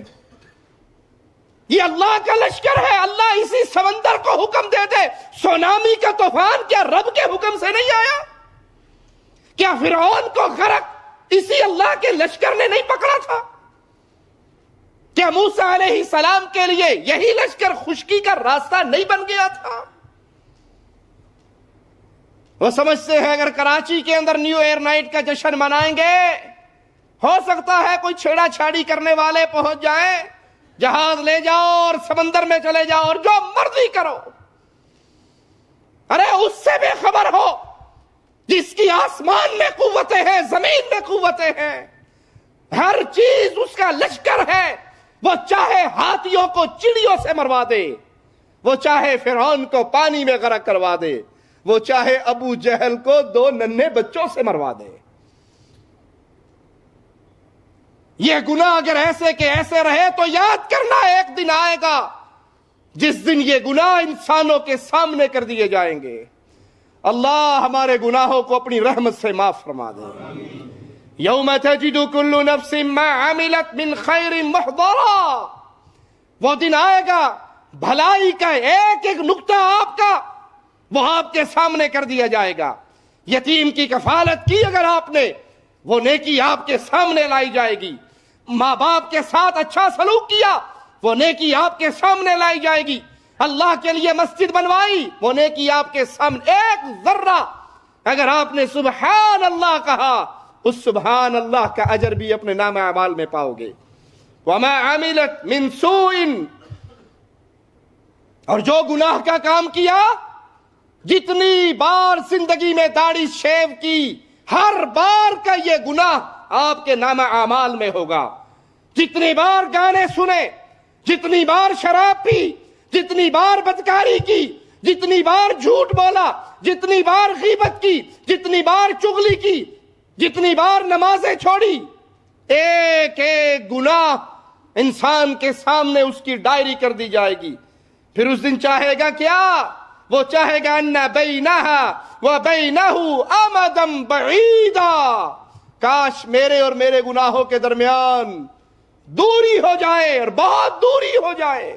یہ اللہ کا لشکر ہے۔ اللہ اسی سمندر کو حکم دے دے، سونامی کا طوفان کیا رب کے حکم سے نہیں آیا؟ کیا فرعون کو غرق اسی اللہ کے لشکر نے نہیں پکڑا تھا؟ کیا موسیٰ علیہ السلام کے لیے یہی لشکر خشکی کا راستہ نہیں بن گیا تھا؟ وہ سمجھتے ہیں اگر کراچی کے اندر نیو ایئر نائٹ کا جشن منائیں گے، ہو سکتا ہے کوئی چھیڑا چھاڑی کرنے والے پہنچ جائیں، جہاز لے جاؤ اور سمندر میں چلے جاؤ اور جو مرضی کرو۔ ارے اس سے بے خبر ہو جس کی آسمان میں قوتیں ہیں، زمین میں قوتیں ہیں، ہر چیز اس کا لشکر ہے۔ وہ چاہے ہاتھیوں کو چڑیوں سے مروا دے، وہ چاہے فرعون کو پانی میں غرق کروا دے، وہ چاہے ابو جہل کو 2 ننھے بچوں سے مروا دے۔ یہ گناہ اگر ایسے کہ ایسے رہے تو یاد کرنا ایک دن آئے گا جس دن یہ گناہ انسانوں کے سامنے کر دیے جائیں گے۔ اللہ ہمارے گناہوں کو اپنی رحمت سے معاف فرما دے۔ یوم تجد کل نفس ما عملت من خیر محضرا، وہ دن آئے گا بھلائی کا ایک ایک نقطہ آپ کا وہ آپ کے سامنے کر دیا جائے گا۔ یتیم کی کفالت کی اگر آپ نے، وہ نیکی آپ کے سامنے لائی جائے گی۔ ماں باپ کے ساتھ اچھا سلوک کیا، وہ نیکی آپ کے سامنے لائی جائے گی۔ اللہ کے لیے مسجد بنوائی، وہ نیکی آپ کے سامنے۔ ایک ذرہ اگر آپ نے سبحان اللہ کہا، اس سبحان اللہ کا اجر بھی اپنے نام اعمال میں پاؤ گے۔ وما عملت من سوء، اور جو گناہ کا کام کیا، جتنی بار زندگی میں داڑھی شیو کی، ہر بار کا یہ گناہ آپ کے نام اعمال میں ہوگا۔ جتنی بار گانے سنے، جتنی بار شراب پی، جتنی بار بدکاری کی، جتنی بار جھوٹ بولا، جتنی بار غیبت کی، جتنی بار چغلی کی، جتنی بار نمازیں چھوڑی، ایک ایک گناہ انسان کے سامنے اس کی ڈائری کر دی جائے گی۔ پھر اس دن چاہے گا کیا؟ وہ چاہے گا ان بینہا و بینہ امدا بعیدا، کاش میرے اور میرے گناہوں کے درمیان دوری ہو جائے، اور بہت دوری ہو جائے۔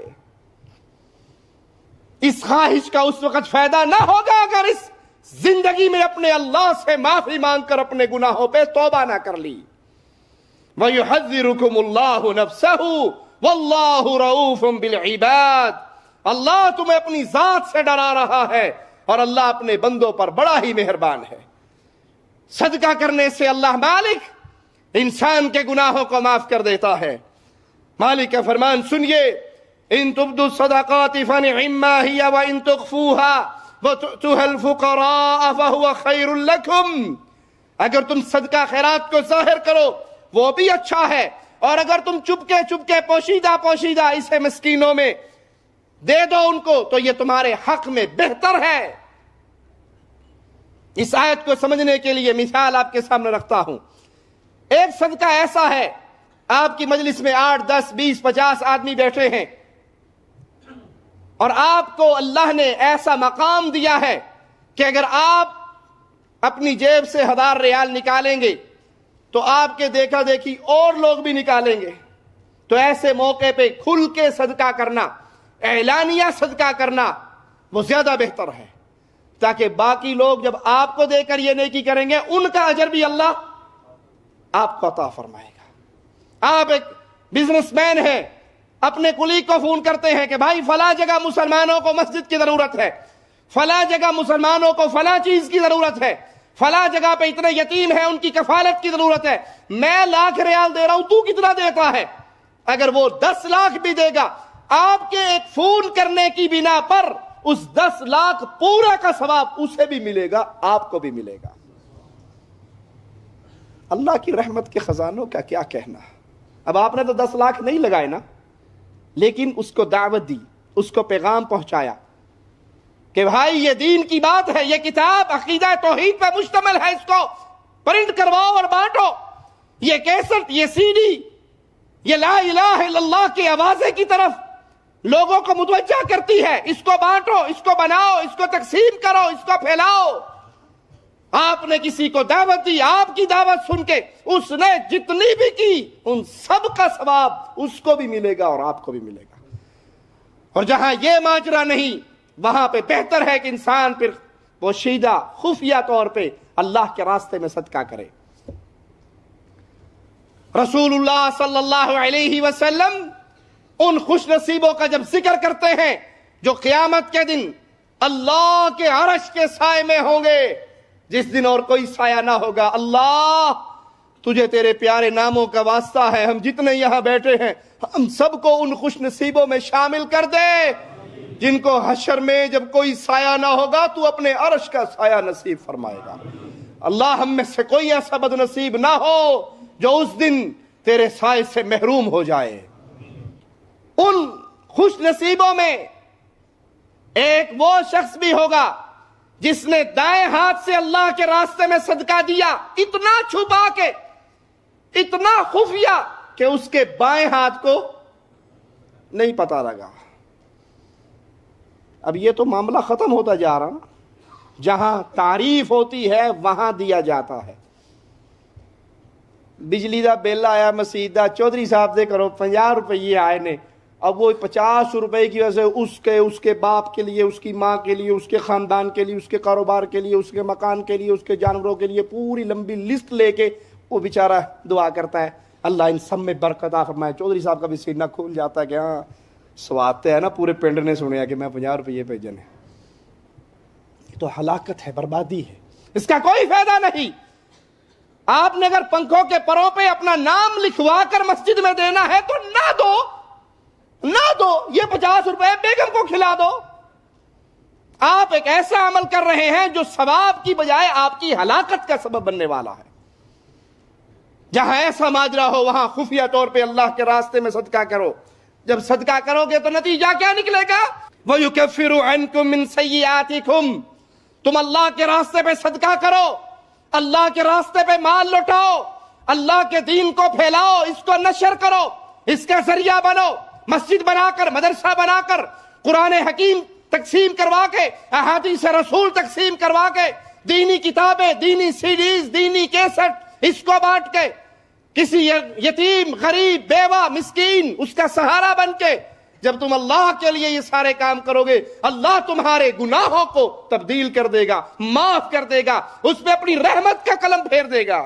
اس خواہش کا اس وقت فائدہ نہ ہوگا اگر اس زندگی میں اپنے اللہ سے معافی مانگ کر اپنے گناہوں پہ توبہ نہ کر لی۔ وَيُحَذِّرُكُمُ اللَّهُ نَفْسَهُ وَاللَّهُ رَؤُوفٌ بِالْعِبَادِ، اللہ تمہیں اپنی ذات سے ڈرا رہا ہے، اور اللہ اپنے بندوں پر بڑا ہی مہربان ہے۔ صدقہ کرنے سے اللہ مالک انسان کے گناہوں کو معاف کر دیتا ہے۔ مالک کا فرمان سنیے، ان تبدوا الصدقات فنعما ہی وان تخفوها وتؤتوها الفقراء فهو خیر لکم، اگر تم صدقہ خیرات کو ظاہر کرو وہ بھی اچھا ہے، اور اگر تم چپکے چپکے پوشیدہ اسے مسکینوں میں دے دو ان کو تو یہ تمہارے حق میں بہتر ہے۔ اس آیت کو سمجھنے کے لیے مثال آپ کے سامنے رکھتا ہوں۔ ایک صدقہ ایسا ہے، آپ کی مجلس میں 8 10 20 50 آدمی بیٹھے ہیں، اور آپ کو اللہ نے ایسا مقام دیا ہے کہ اگر آپ اپنی جیب سے 1000 ریال نکالیں گے تو آپ کے دیکھا دیکھی اور لوگ بھی نکالیں گے، تو ایسے موقع پہ کھل کے صدقہ کرنا، اعلانیہ صدقہ کرنا وہ زیادہ بہتر ہے، تاکہ باقی لوگ جب آپ کو دے کر یہ نیکی کریں گے ان کا اجر بھی اللہ آپ کو عطا فرمائے گا۔ آپ ایک بزنس مین ہیں، اپنے کلیگ کو فون کرتے ہیں کہ بھائی فلاں جگہ مسلمانوں کو مسجد کی ضرورت ہے، فلاں جگہ مسلمانوں کو فلاں چیز کی ضرورت ہے، فلاں جگہ پہ اتنے یتیم ہیں ان کی کفالت کی ضرورت ہے، میں 1,00,000 ریال دے رہا ہوں، تو کتنا دیتا ہے؟ اگر وہ 10 لاکھ بھی دے گا، آپ کے ایک فون کرنے کی بنا پر اس 10 لاکھ پورا کا ثواب اسے بھی ملے گا، آپ کو بھی ملے گا۔ اللہ کی رحمت کے خزانوں کا کیا کہنا۔ اب آپ نے تو 10 لاکھ نہیں لگائے نا، لیکن اس کو دعوت دی، اس کو پیغام پہنچایا کہ بھائی یہ دین کی بات ہے، یہ کتاب عقیدہ توحید پہ مشتمل ہے، اس کو پرنٹ کرواؤ اور بانٹو، یہ کیسٹ، یہ سی ڈی، یہ لا الہ الا اللہ کی آوازیں کی طرف لوگوں کو متوجہ کرتی ہے، اس کو بانٹو، اس کو بناؤ، اس کو تقسیم کرو، اس کو پھیلاؤ۔ آپ نے کسی کو دعوت دی، آپ کی دعوت سن کے اس نے جتنی بھی کی ان سب کا ثواب اس کو بھی ملے گا اور آپ کو بھی ملے گا۔ اور جہاں یہ ماجرا نہیں، وہاں پہ بہتر ہے کہ انسان پھر پوشیدہ خفیہ طور پہ اللہ کے راستے میں صدقہ کرے۔ رسول اللہ صلی اللہ علیہ وسلم ان خوش نصیبوں کا جب ذکر کرتے ہیں جو قیامت کے دن اللہ کے عرش کے سائے میں ہوں گے، جس دن اور کوئی سایہ نہ ہوگا، اللہ تجھے تیرے پیارے ناموں کا واسطہ ہے، ہم جتنے یہاں بیٹھے ہیں ہم سب کو ان خوش نصیبوں میں شامل کر دے جن کو حشر میں جب کوئی سایہ نہ ہوگا تو اپنے عرش کا سایہ نصیب فرمائے گا۔ اللہ ہم میں سے کوئی ایسا بد نصیب نہ ہو جو اس دن تیرے سائے سے محروم ہو جائے۔ ان خوش نصیبوں میں ایک وہ شخص بھی ہوگا جس نے دائیں ہاتھ سے اللہ کے راستے میں صدقہ دیا، اتنا چھپا کے، اتنا خفیہ کہ اس کے بائیں ہاتھ کو نہیں پتہ لگا۔ اب یہ تو معاملہ ختم ہوتا جا رہا نا، جہاں تعریف ہوتی ہے وہاں دیا جاتا ہے۔ بجلی دا بل آیا مسجد دا، چودھری صاحب دے کرو 50 روپئے آئے نے، اب وہ 50 روپے کی وجہ سے اس کے باپ کے لیے، اس کی ماں کے لیے، اس کے خاندان کے لیے، اس کے کاروبار کے لیے، اس کے مکان کے لیے، اس کے جانوروں کے لیے پوری لمبی لسٹ لے کے وہ بیچارہ دعا کرتا ہے اللہ ان سب میں برکت عطا فرمائے۔ چودھری صاحب کا بھی سینہ کھول جاتا ہے کہ ہاں سوات ہے نا، پورے پنڈ نے سنیا کہ میں 50 روپے بھیجنے۔ یہ تو ہلاکت ہے، بربادی ہے، اس کا کوئی فائدہ نہیں۔ آپ نے اگر پنکھوں کے پروں پہ اپنا نام لکھوا کر مسجد میں دینا ہے تو نہ دو، یہ 50 روپے بیگم کو کھلا دو۔ آپ ایک ایسا عمل کر رہے ہیں جو ثواب کی بجائے آپ کی ہلاکت کا سبب بننے والا ہے۔ جہاں ایسا ماجرا ہو وہاں خفیہ طور پہ اللہ کے راستے میں صدقہ کرو۔ جب صدقہ کرو گے تو نتیجہ کیا نکلے گا؟ وَيُكَفِّرُ عَنْكُم مِّن سَيِّئَاتِكُم، تم اللہ کے راستے پہ صدقہ کرو، اللہ کے راستے پہ مال لوٹاؤ، اللہ کے دین کو پھیلاؤ، اس کو نشر کرو، اس کا ذریعہ بنو، مسجد بنا کر، مدرسہ بنا کر، قرآن حکیم تقسیم کروا کے، احادیث رسول تقسیم کروا کے، دینی کتابیں، دینی سیڈیز، دینی کیسٹ، اس کو بانٹ کے، کسی یتیم، غریب، بیوہ، مسکین، اس کا سہارا بن کے جب تم اللہ کے لیے یہ سارے کام کرو گے، اللہ تمہارے گناہوں کو تبدیل کر دے گا، معاف کر دے گا، اس پہ اپنی رحمت کا قلم پھیر دے گا۔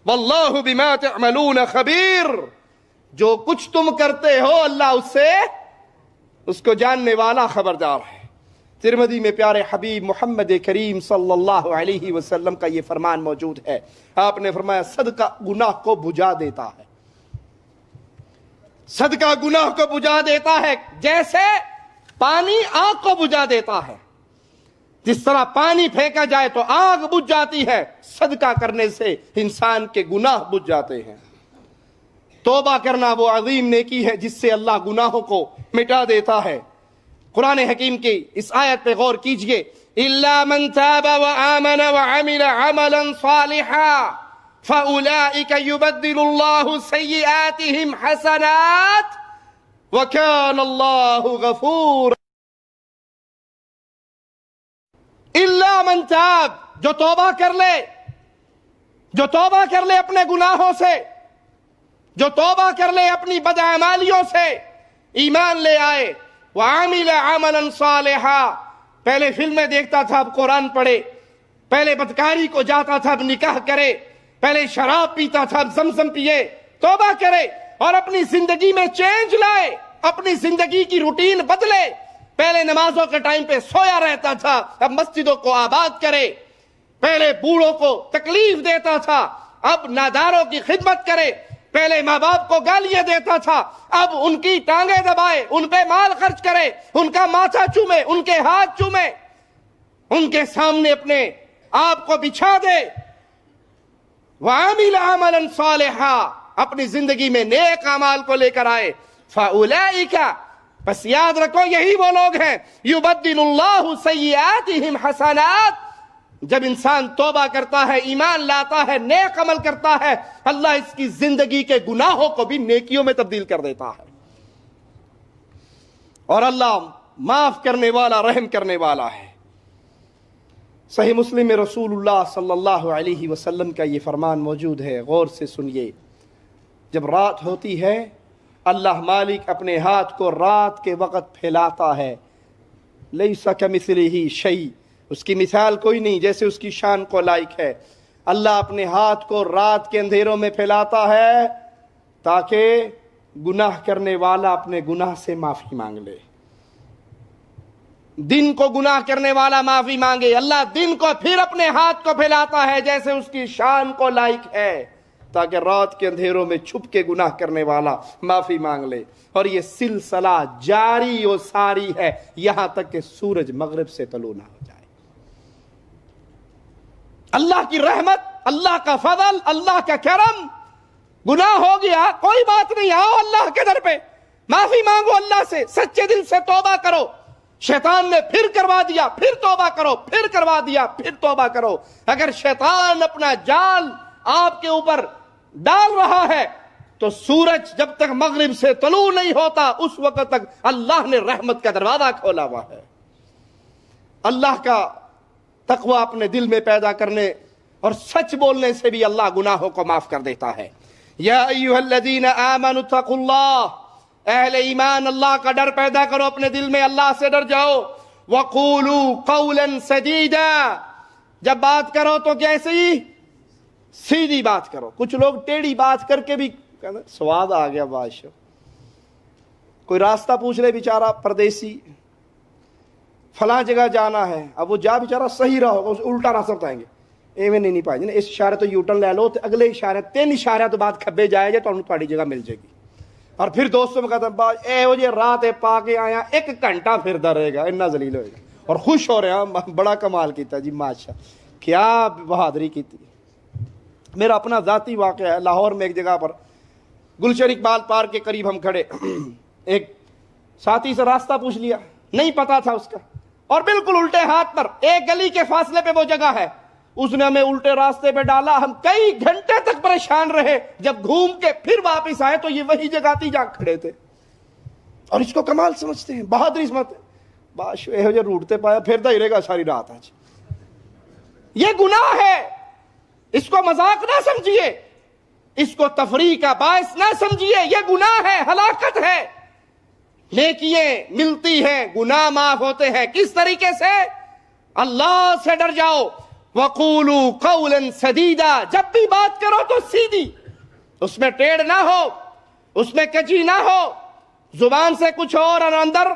واللہ بما تعملون خبیر، جو کچھ تم کرتے ہو اللہ اس سے، اس کو جاننے والا، خبردار ہے۔ ترمذی میں پیارے حبیب محمد کریم صلی اللہ علیہ وسلم کا یہ فرمان موجود ہے. آپ نے فرمایا صدقہ گناہ کو بجھا دیتا ہے. صدقہ گناہ کو بجھا دیتا ہے جیسے پانی آگ کو بجھا دیتا ہے. جس طرح پانی پھینکا جائے تو آگ بجھ جاتی ہے, صدقہ کرنے سے انسان کے گناہ بجھ جاتے ہیں. توبہ کرنا وہ عظیم نیکی ہے جس سے اللہ گناہوں کو مٹا دیتا ہے. قرآن حکیم کی اس آیت پہ غور کیجئے. اِلَّا مَن تَابَ وَآمَنَ وَعَمِلَ عَمَلًا صَالِحًا فَأُولَئِكَ يُبَدِّلُ اللَّهُ سَيِّئَاتِهِمْ حَسَنَاتٍ وَكَانَ اللَّهُ غَفُورًا. اِلَّا مَن تَاب, جو توبہ کر لے, جو توبہ کر لے اپنے گناہوں سے, جو توبہ کر لے اپنی بدعمالیوں سے, ایمان لے آئے. وَعَمِلَ عَمَلًا صَالِحًا, پہلے فلمیں دیکھتا تھا اب قرآن پڑھے, پہلے بدکاری کو جاتا تھا اب نکاح کرے, پہلے شراب پیتا تھا اب زمزم پیے. توبہ کرے اور اپنی زندگی میں چینج لائے, اپنی زندگی کی روٹین بدلے. پہلے نمازوں کے ٹائم پہ سویا رہتا تھا اب مسجدوں کو آباد کرے. پہلے بوڑھوں کو تکلیف دیتا تھا اب ناداروں کی خدمت کرے. پہلے ماں باپ کو گالیاں دیتا تھا اب ان کی ٹانگیں دبائے, ان پہ مال خرچ کرے, ان کا ماتھا چومے, ان کے ہاتھ چومے, ان کے سامنے اپنے آپ کو بچھا دے. وَعَمِلَ عَمَلًا صَالِحًا, اپنی زندگی میں نیک اعمال کو لے کر آئے. فَأُولَئِكَ, بس یاد رکھو یہی وہ لوگ ہیں. يُبَدِّلُ اللَّهُ سَيِّئَاتِهِمْ حَسَنَاتٍ, جب انسان توبہ کرتا ہے, ایمان لاتا ہے, نیک عمل کرتا ہے, اللہ اس کی زندگی کے گناہوں کو بھی نیکیوں میں تبدیل کر دیتا ہے. اور اللہ معاف کرنے والا, رحم کرنے والا ہے. صحیح مسلم میں رسول اللہ صلی اللہ علیہ وسلم کا یہ فرمان موجود ہے, غور سے سنیے. جب رات ہوتی ہے اللہ مالک اپنے ہاتھ کو رات کے وقت پھیلاتا ہے. لیس کمثلہ شیء, اس کی مثال کوئی نہیں جیسے اس کی شان کو لائق ہے. اللہ اپنے ہاتھ کو رات کے اندھیروں میں پھیلاتا ہے تاکہ گناہ کرنے والا اپنے گناہ سے معافی مانگ لے. دن کو گناہ کرنے والا معافی مانگے, اللہ دن کو پھر اپنے ہاتھ کو پھیلاتا ہے جیسے اس کی شان کو لائق ہے تاکہ رات کے اندھیروں میں چھپ کے گناہ کرنے والا معافی مانگ لے. اور یہ سلسلہ جاری و ساری ہے یہاں تک کہ سورج مغرب سے طلوع نہ ہو جائے. اللہ کی رحمت, اللہ کا فضل, اللہ کا کرم. گناہ ہو گیا کوئی بات نہیں, آؤ اللہ کے در پہ معافی مانگو اللہ سے, سچے دل سے توبہ کرو. شیطان نے پھر کروا دیا, پھر توبہ کرو, پھر کروا دیا, پھر توبہ کرو. اگر شیطان اپنا جال آپ کے اوپر ڈال رہا ہے تو سورج جب تک مغرب سے طلوع نہیں ہوتا اس وقت تک اللہ نے رحمت کا دروازہ کھولا ہوا ہے. اللہ کا تقوی اپنے دل میں پیدا کرنے اور سچ بولنے سے بھی اللہ گناہوں کو معاف کر دیتا ہے. یا ایھا الذین آمنوا اتقوا اللہ, اہل ایمان اللہ کا ڈر پیدا کرو اپنے دل میں, اللہ سے ڈر جاؤ. وقولوا قولا سدیدا, جب بات کرو تو کیسی سیدھی بات کرو. کچھ لوگ ٹیڑھی بات کر کے بھی سواد آ گیا بادشاہ. کوئی راستہ پوچھ لے بیچارہ پردیسی, فلاں جگہ جانا ہے, اب وہ جا بیچارہ صحیح رہا ہوگا, الٹا راستہ بتائیں گے, ایویں نہیں پائے جی, اس اشارے تو یوٹن لے لو, اگلے اشارے 3 اشارے تو بعد کھبے جائے جائے تو تھوڑی جگہ مل جائے گی. اور پھر دوستوں میں کہتا ہے اے وہ جی رات پا کے آیا 1 گھنٹہ پھردا رہے گا, اتنا ذلیل ہوئے گا, اور خوش ہو رہے ہیں, بڑا کمال کیتا جی ماشاء, کیا بہادری کی تھی. میرا اپنا ذاتی واقعہ ہے. لاہور میں ایک جگہ پر گلشن اقبال پارک کے قریب ہم کھڑے, ایک ساتھی سے راستہ پوچھ لیا, نہیں پتا تھا اس کا, اور بالکل الٹے ہاتھ پر 1 گلی کے فاصلے پہ وہ جگہ ہے. اس نے ہمیں الٹے راستے پہ ڈالا, ہم کئی گھنٹے تک پریشان رہے. جب گھوم کے پھر واپس آئے تو یہ وہی جگہ تھی جہاں کھڑے تھے. اور اس کو کمال سمجھتے ہیں, بہادری سمجھتے ہیں. باش یہ جو روٹتے پایا پھرتا ہی رہے گا ساری رات. آج یہ گناہ ہے, اس کو مذاق نہ سمجھیے, اس کو تفریح کا باعث نہ سمجھیے. یہ گناہ ہے, ہلاکت ہے. نیکیاں ملتی ہیں, گناہ معاف ہوتے ہیں. کس طریقے سے؟ اللہ سے ڈر جاؤ. وَقُولُوا قَوْلًا سَدِيدًا, جب بھی بات کرو تو سیدھی, اس میں ٹیڑھ نہ ہو, اس میں کجی نہ ہو, زبان سے کچھ اور اندر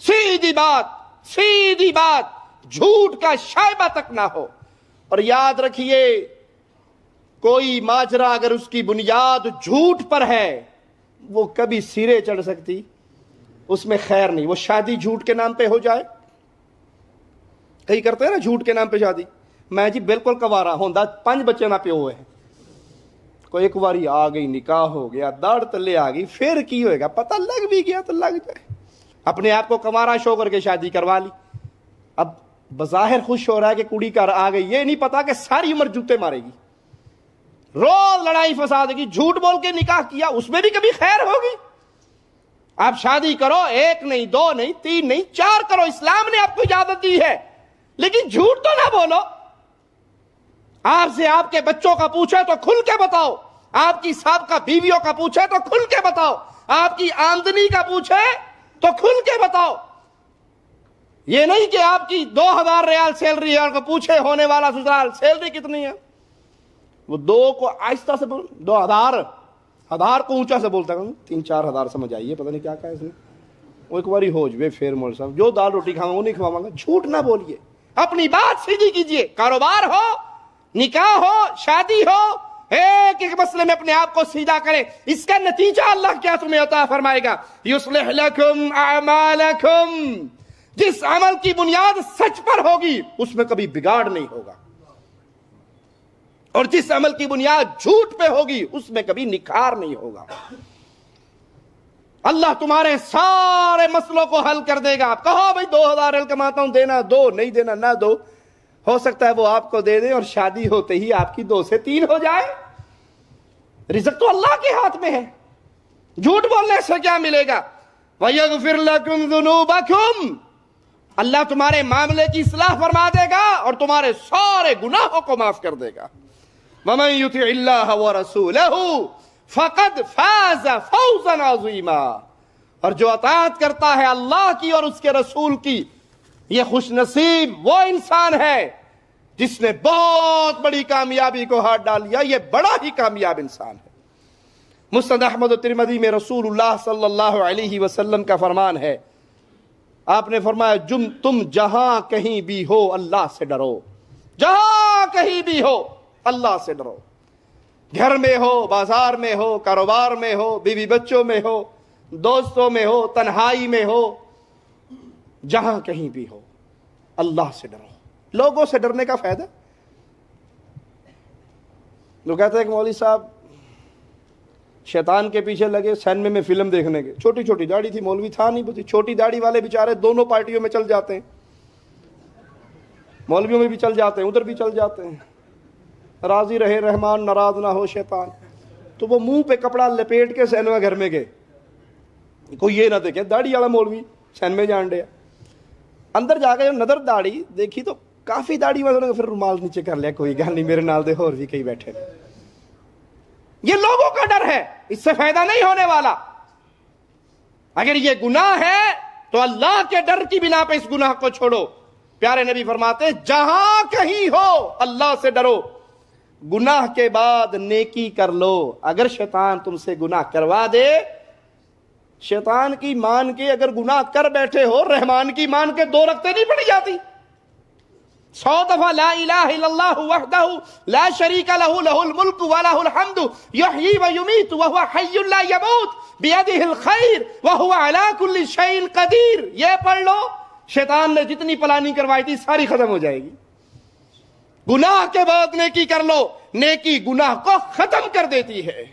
سیدھی بات جھوٹ کا شائبہ تک نہ ہو. اور یاد رکھیے کوئی ماجرا اگر اس کی بنیاد جھوٹ پر ہے وہ کبھی سرے چڑھ سکتی، اس میں خیر نہیں. وہ شادی جھوٹ کے نام پہ ہو جائے، کئی کرتے ہیں نا جھوٹ کے نام پہ شادی. میں جی بالکل کوارا ہوندا 5 بچے نہ پیو ہے، کوئی ایک باری آ گئی نکاح ہو گیا داڑ تلے آ گئی، پھر کی ہوئے گا، پتہ لگ بھی گیا تو لگ جائے. اپنے آپ کو کوارا شو کر کے شادی کروا لی، اب بظاہر خوش ہو رہا ہے کہ کڑی کر آ گئی، یہ نہیں پتا کہ ساری عمر جوتے مارے گی، روز لڑائی فساد کی. جھوٹ بول کے نکاح کیا، اس میں بھی کبھی خیر ہوگی؟ آپ شادی کرو 1 نہیں 2 نہیں 3 نہیں 4 کرو، اسلام نے آپ کو اجازت دی ہے، لیکن جھوٹ تو نہ بولو. آپ سے آپ کے بچوں کا پوچھے تو کھل کے بتاؤ، آپ کی سابقہ بیویوں کا پوچھے تو کھل کے بتاؤ، آپ کی آمدنی کا پوچھے تو کھل کے بتاؤ. یہ نہیں کہ آپ کی 2000 ریال سیلری ہے، کو پوچھے ہونے والا سسرال سیلری کتنی ہے، وہ 2 کو آہستہ سے بول، 2000 کو اونچا سے بولتا ہوں، 3-4 ہزار سمجھ آئیے، پتہ نہیں کیا کہا اس نے. وہ ایک باری ہو جوے پھر مول صاحب جو دال روٹی کھاؤں وہ نہیں کھواؤں گا. جھوٹ نہ بولیے، اپنی بات سیدھی کیجیے. کاروبار ہو، نکاح ہو، شادی ہو، ایک مسئلے میں اپنے آپ کو سیدھا کریں. اس کا نتیجہ اللہ کیا تمہیں عطا فرمائے گا؟ یصلح لکم اعمالکم. جس عمل کی بنیاد سچ پر ہوگی اس میں کبھی بگاڑ نہیں ہوگا، اور جس عمل کی بنیاد جھوٹ پہ ہوگی اس میں کبھی نکھار نہیں ہوگا. اللہ تمہارے سارے مسئلوں کو حل کر دے گا. آپ کہو بھائی 2000 کماتا ہوں، دینا دو، نہیں دینا نہ دو. ہو سکتا ہے وہ آپ کو دے دیں اور شادی ہوتے ہی آپ کی 2 سے 3 ہو جائے. رزق تو اللہ کے ہاتھ میں ہے. جھوٹ بولنے سے کیا ملے گا؟ وَيَغْفِرْ لَكُمْ ذُنُوبَكُمْ. اللہ تمہارے معاملے کی اصلاح فرما دے گا اور تمہارے سارے گناہوں کو معاف کر دے گا. وَمَن يُطِعِ اللَّهَ وَرَسُولَهُ فَقَدْ فَازَ فَوْزًا عَظِيمًا. اور جو اطاعت کرتا ہے اللہ کی اور اس کے رسول کی، یہ خوش نصیب وہ انسان ہے جس نے بہت بڑی کامیابی کو ہاتھ ڈال لیا. یہ بڑا ہی کامیاب انسان ہے. مسند احمد و ترمذی میں رسول اللہ صلی اللہ علیہ وسلم کا فرمان ہے، آپ نے فرمایا تم جہاں کہیں بھی ہو اللہ سے ڈرو. جہاں کہیں بھی ہو اللہ سے ڈرو. گھر میں ہو، بازار میں ہو، کاروبار میں ہو، بیوی بچوں میں ہو، دوستوں میں ہو، تنہائی میں ہو، جہاں کہیں بھی ہو اللہ سے ڈرو. لوگوں سے ڈرنے کا فائدہ، لوگ کہتے ہیں کہ مولوی صاحب شیطان کے پیچھے لگے سینما میں فلم دیکھنے کے. چھوٹی چھوٹی داڑھی تھی، مولوی تھا نہیں بتی. چھوٹی داڑھی والے بیچارے دونوں پارٹیوں میں چل جاتے ہیں، مولویوں میں بھی چل جاتے ہیں، ادھر بھی چل جاتے ہیں. راضی رہے رحمان، ناراض نہ ہو شیطان. تو وہ منہ پہ کپڑا لپیٹ کے سینما گھر میں گئے. کوئی یہ نہ دیکھے داڑھی والا مولوی سینما جان ڈیا. اندر جا کے نظر داڑھی دیکھی تو کافی داڑھی والوں نے پھر رومال نیچے کر لیا، کوئی گل نہیں میرے نال دے اور بھی کئی بیٹھے. یہ لوگوں کا ڈر ہے، اس سے فائدہ نہیں ہونے والا. اگر یہ گناہ ہے تو اللہ کے ڈر کی بنا پہ اس گناہ کو چھوڑو. پیارے نبی فرماتے جہاں کہیں ہو اللہ سے ڈرو. گناہ کے بعد نیکی کر لو. اگر شیطان تم سے گناہ کروا دے، شیطان کی مان کے اگر گناہ کر بیٹھے ہو، رحمان کی مان کے 2 رکعتیں نہیں پڑھی جاتی. 100 دفعہ لا الہ الا اللہ وحدہ لا شریک لہ لہ الملک ولہ الحمد یحیی و یمیت وہو حی لا یموت بیدہ الخیر وہو علی کل شیء قدیر. یہ پڑھ لو، شیطان نے جتنی پلاننگ کروائی تھی ساری ختم ہو جائے گی. گناہ کے بعد نیکی کر لو، نیکی گناہ کو ختم کر دیتی ہے.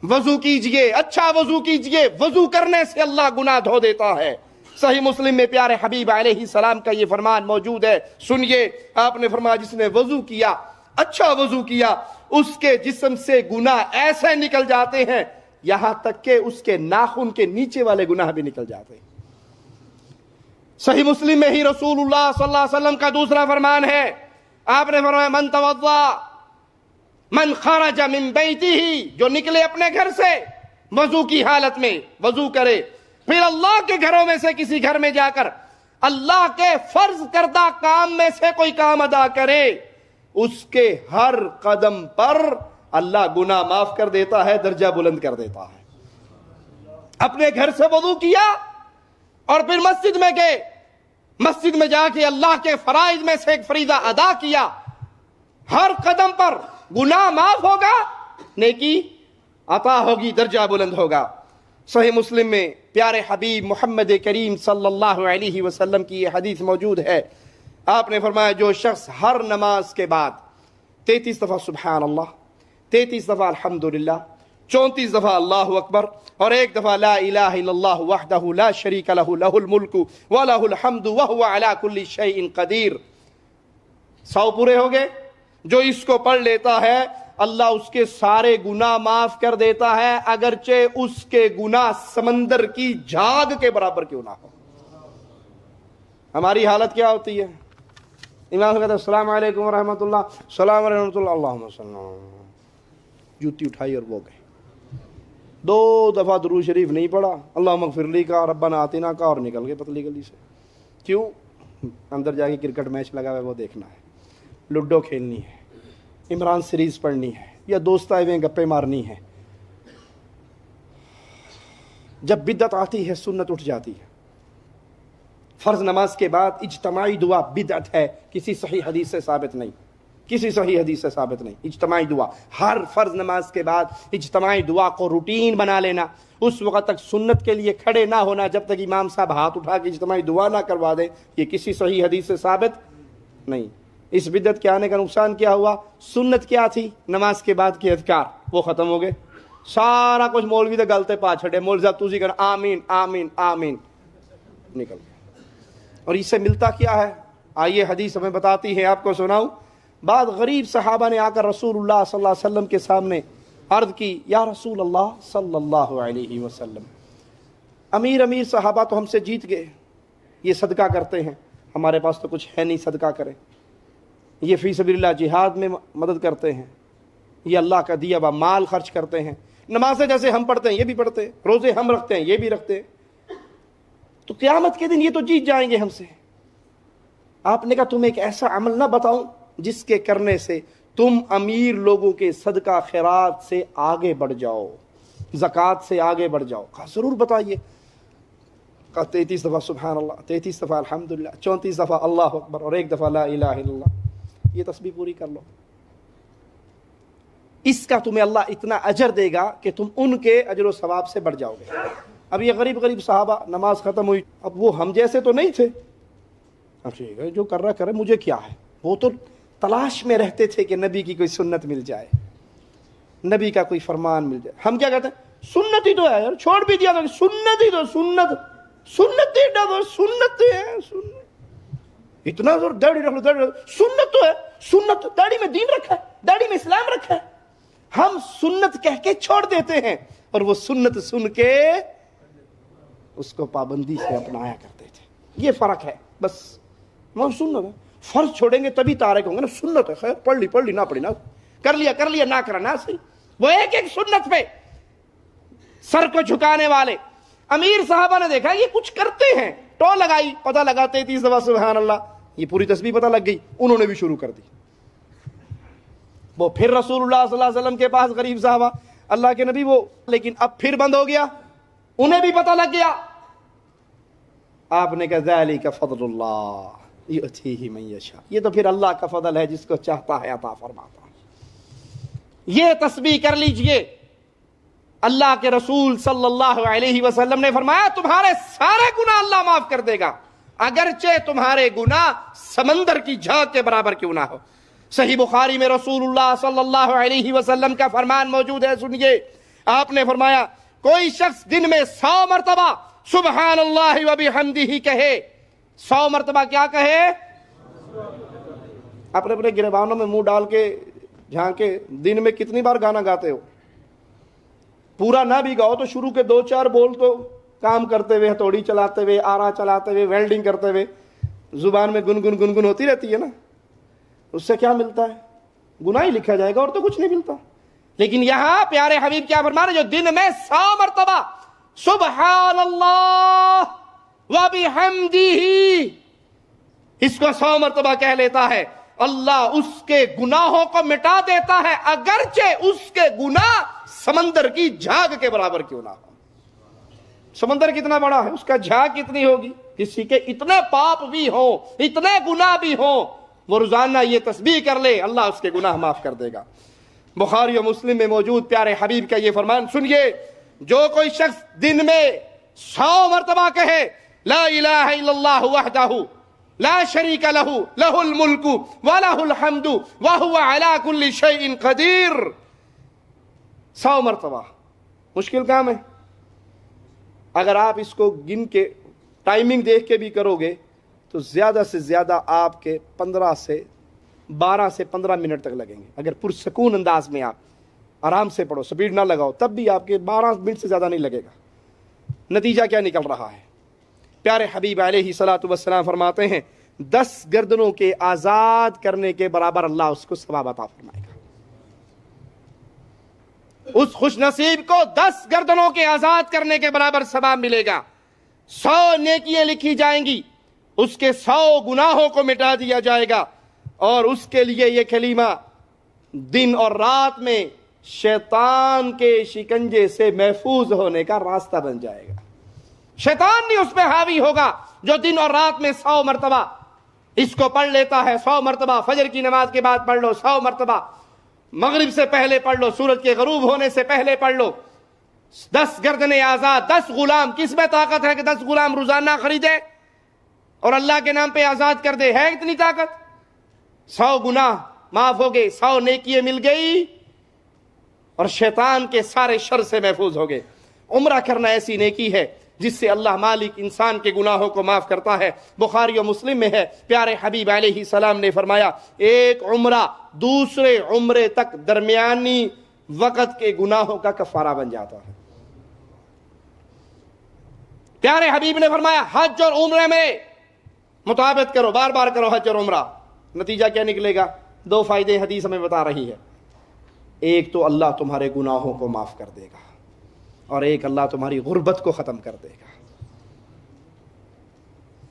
وضو کیجئے، اچھا وضو کیجئے، وضو کرنے سے اللہ گناہ دھو دیتا ہے. صحیح مسلم میں پیارے حبیب علیہ السلام کا یہ فرمان موجود ہے، سنیے. آپ نے فرمایا جس نے وضو کیا، اچھا وضو کیا، اس کے جسم سے گناہ ایسے نکل جاتے ہیں یہاں تک کہ اس کے ناخن کے نیچے والے گناہ بھی نکل جاتے ہیں. صحیح مسلم میں ہی رسول اللہ صلی اللہ علیہ وسلم کا دوسرا فرمان ہے. آپ نے فرمایا من توضا، من خرج من بیتہ، جو نکلے اپنے گھر سے وضو کی حالت میں، وضو کرے، پھر اللہ کے گھروں میں سے کسی گھر میں جا کر اللہ کے فرض کردہ کام میں سے کوئی کام ادا کرے، اس کے ہر قدم پر اللہ گناہ معاف کر دیتا ہے، درجہ بلند کر دیتا ہے. اپنے گھر سے وضو کیا اور پھر مسجد میں گئے, مسجد میں جا کے اللہ کے فرائض میں سے ایک فریضہ ادا کیا, ہر قدم پر گناہ معاف ہوگا, نیکی عطا ہوگی, درجہ بلند ہوگا. صحیح مسلم میں پیارے حبیب محمد کریم صلی اللہ علیہ وسلم کی یہ حدیث موجود ہے. آپ نے فرمایا جو شخص ہر نماز کے بعد 33 دفعہ سبحان اللہ, 33 دفعہ الحمدللہ, 34 دفعہ اللہ اکبر اور 1 دفعہ لا الہ الا اللہ وحدہ لا شریک لہ لہ الملک ولہ الحمد وہو علی کل شیء قدیر, 100 پورے ہو گئے. جو اس کو پڑھ لیتا ہے اللہ اس کے سارے گناہ معاف کر دیتا ہے, اگرچہ اس کے گناہ سمندر کی جھاگ کے برابر کیوں نہ ہو. ہماری حالت کیا ہوتی ہے؟ امام کہتا ہے السلام علیکم ورحمۃ اللہ, السلام ورحمۃ اللہ, اللہم صلی اللہ, جوتی اٹھائی اور وہ گئے. 2 دفعہ درود شریف نہیں پڑھا, اللہم اغفر لی کا, ربنا آتنا کا, اور نکل گئے پتلی گلی سے. کیوں؟ اندر جا کے کرکٹ میچ لگا ہوا ہے وہ دیکھنا ہے, لوڈو کھیلنی ہے, عمران سیریز پڑھنی ہے, یا دوست آئے ہوئے گپے مارنی ہے. جب بدعت آتی ہے سنت اٹھ جاتی ہے. فرض نماز کے بعد اجتماعی دعا بدعت ہے, کسی صحیح حدیث سے ثابت نہیں, کسی صحیح حدیث سے ثابت نہیں. اجتماعی دعا ہر فرض نماز کے بعد اجتماعی دعا کو روٹین بنا لینا, اس وقت تک سنت کے لیے کھڑے نہ ہونا جب تک امام صاحب ہاتھ اٹھا کے اجتماعی دعا نہ کروا دیں, یہ کسی صحیح حدیث سے ثابت نہیں. اس بدعت کے آنے کا نقصان کیا ہوا؟ سنت کیا تھی؟ نماز کے بعد کے اذکار وہ ختم ہو گئے. سارا کچھ مولوی تو گلتے پا چھڑے, مولوی صاحب تسی کہنا آمین آمین آمین, نکل گئے. اور اس سے ملتا کیا ہے؟ آئیے حدیث ہمیں بتاتی ہے, آپ کو سناؤں. بعد غریب صحابہ نے آ کر رسول اللہ صلی اللہ علیہ وسلم کے سامنے عرض کی, یا رسول اللہ صلی اللہ علیہ وسلم, امیر صحابہ تو ہم سے جیت گئے, یہ صدقہ کرتے ہیں, ہمارے پاس تو کچھ ہے نہیں صدقہ کریں. یہ فی سبیل اللہ جہاد میں مدد کرتے ہیں, یہ اللہ کا دیا ہوا مال خرچ کرتے ہیں, نمازیں جیسے ہم پڑھتے ہیں یہ بھی پڑھتے ہیں, روزے ہم رکھتے ہیں یہ بھی رکھتے ہیں, تو قیامت کے دن یہ تو جیت جائیں گے ہم سے. آپ نے کہا تم ایک ایسا عمل نہ بتاؤں جس کے کرنے سے تم امیر لوگوں کے صدقہ خیرات سے آگے بڑھ جاؤ, زکوٰۃ سے آگے بڑھ جاؤ. کہا ضرور بتائیے. کہا 33 دفعہ سبحان اللہ, 33 دفعہ الحمدللہ, 34 دفعہ اللہ اکبر اور 1 دفعہ لا الہ الا اللہ. یہ تسبیح پوری کر لو, اس کا تمہیں اللہ اتنا اجر دے گا کہ تم ان کے اجر و ثواب سے بڑھ جاؤ گے. اب یہ غریب صحابہ, نماز ختم ہوئی, اب وہ ہم جیسے تو نہیں تھے, اب ٹھیک ہے جو کر رہا کرے, مجھے کیا ہے. وہ تو تلاش میں رہتے تھے کہ نبی کی کوئی سنت مل جائے, نبی کا کوئی فرمان مل جائے. ہم کیا کہتے ہیں سنت ہی تو ہے یار, چھوڑ بھی دیا تو سنت ہی تو, سنت ہے, سنت اتنا زور داڑھی رکھ لو, سنت تو ہے, سنت داڑھی میں دین رکھا ہے, داڑھی میں اسلام رکھا ہے. ہم سنت کہہ کے چھوڑ دیتے ہیں اور وہ سنت سن کے اس کو پابندی سے اپنایا کرتے تھے. یہ فرق ہے بس. سنت ہے, فرض چھوڑیں گے تبھی تارک ہوں گے نا. سنت ہے خیر, پڑھ لی نہ پڑھی نہ, کر لیا نہ کرا نہ صحیح. وہ ایک سنت پہ سر کو جھکانے والے امیر صحابہ نے دیکھا یہ کچھ کرتے ہیں, ٹو لگائی, پتہ لگا 33 دفعہ سبحان اللہ, یہ پوری تسبیح پتہ لگ گئی, انہوں نے بھی شروع کر دی. وہ پھر رسول اللہ صلی اللہ علیہ وسلم کے پاس غریب صحابہ, اللہ کے نبی وہ, لیکن اب پھر بند ہو گیا, انہیں بھی پتہ لگ گیا. آپ نے کہا ذالک فضل اللہ یؤتیہ من یشاء, یہ تو پھر اللہ کا فضل ہے, جس کو چاہتا ہے عطا فرماتا ہے. یہ تسبیح کر لیجئے. اللہ کے رسول صلی اللہ علیہ وسلم نے فرمایا تمہارے سارے گناہ اللہ معاف کر دے گا, اگرچہ تمہارے گناہ سمندر کی جھاگ کے برابر کیوں نہ ہو. صحیح بخاری میں رسول اللہ صلی اللہ علیہ وسلم کا فرمان موجود ہے, سنیے. آپ نے فرمایا کوئی شخص دن میں 100 مرتبہ سبحان اللہ و بحمدہ کہے, 100 مرتبہ کیا کہے؟ اپنے گریبانوں میں منہ ڈال کے جھانکے, دن میں کتنی بار گانا گاتے ہو؟ پورا نہ بھی گاؤ تو شروع کے 2-4 بول تو کام کرتے ہوئے, ہتھوڑی چلاتے ہوئے, آرا چلاتے ہوئے, ویلڈنگ کرتے ہوئے, زبان میں گنگن ہوتی رہتی ہے نا. اس سے کیا ملتا ہے؟ گناہ ہی لکھا جائے گا اور تو کچھ نہیں ملتا. لیکن یہاں پیارے حبیب کیا فرما رہے, جو دن میں 100 مرتبہ سبحان اللہ و بحمدہ, اس کو 100 مرتبہ کہہ لیتا ہے, اللہ اس کے گناہوں کو مٹا دیتا ہے, اگرچہ اس کے گناہ سمندر کی جھاگ کے برابر کیوں نہ ہو. سمندر کتنا بڑا ہے، اس کا جھاگ کتنی ہوگی، کسی کے اتنے پاپ بھی ہوں، اتنے گناہ بھی ہوں، وہ روزانہ یہ تسبیح کر لے، اللہ اس کے گناہ معاف کر دے گا۔ بخاری و مسلم میں موجود پیارے حبیب کا یہ فرمان سنیے، جو کوئی شخص دن میں 100 مرتبہ کہے لا الہ الا اللہ وحدہ لا شریک لہ لہ الملک ولہ الحمد وہو علی کل شیء قدیر، 100 مرتبہ، مشکل کام ہے۔ اگر آپ اس کو گن کے ٹائمنگ دیکھ کے بھی کرو گے تو زیادہ سے زیادہ آپ کے 12 سے 15 منٹ تک لگیں گے۔ اگر پرسکون انداز میں آپ آرام سے پڑھو، سپیڈ نہ لگاؤ، تب بھی آپ کے 12 منٹ سے زیادہ نہیں لگے گا۔ نتیجہ کیا نکل رہا ہے؟ پیارے حبیب علیہ الصلوۃ والسلام فرماتے ہیں 10 گردنوں کے آزاد کرنے کے برابر اللہ اس کو ثواب عطا فرمائے گا۔ اس خوش نصیب کو 10 گردنوں کے آزاد کرنے کے برابر ثواب ملے گا، 100 نیکیاں لکھی جائیں گی، اس کے 100 گناہوں کو مٹا دیا جائے گا، اور اس کے لیے یہ کلمہ دن اور رات میں شیطان کے شکنجے سے محفوظ ہونے کا راستہ بن جائے گا۔ شیطان نہیں اس پہ حاوی ہوگا۔ جو دن اور رات میں 100 مرتبہ اس کو پڑھ لیتا ہے، 100 مرتبہ فجر کی نماز کے بعد پڑھ لو، 100 مرتبہ مغرب سے پہلے پڑھ لو، سورج کے غروب ہونے سے پہلے پڑھ لو، 10 گردنیں آزاد، 10 غلام۔ کس میں طاقت ہے کہ 10 غلام روزانہ خریدے اور اللہ کے نام پہ آزاد کر دے؟ ہے اتنی طاقت؟ 100 گناہ معاف ہو گئے، 100 نیکیاں مل گئی، اور شیطان کے سارے شر سے محفوظ ہو گئے۔ عمرہ کرنا ایسی نیکی ہے جس سے اللہ مالک انسان کے گناہوں کو معاف کرتا ہے۔ بخاری و مسلم میں ہے، پیارے حبیب علیہ السلام نے فرمایا ایک عمرہ دوسرے عمرے تک درمیانی وقت کے گناہوں کا کفارہ بن جاتا ہے۔ پیارے حبیب نے فرمایا حج اور عمرے میں مطابقت کرو، بار بار کرو حج اور عمرہ۔ نتیجہ کیا نکلے گا؟ 2 فائدے حدیث ہمیں بتا رہی ہے۔ ایک تو اللہ تمہارے گناہوں کو معاف کر دے گا، اور ایک اللہ تمہاری غربت کو ختم کر دے گا۔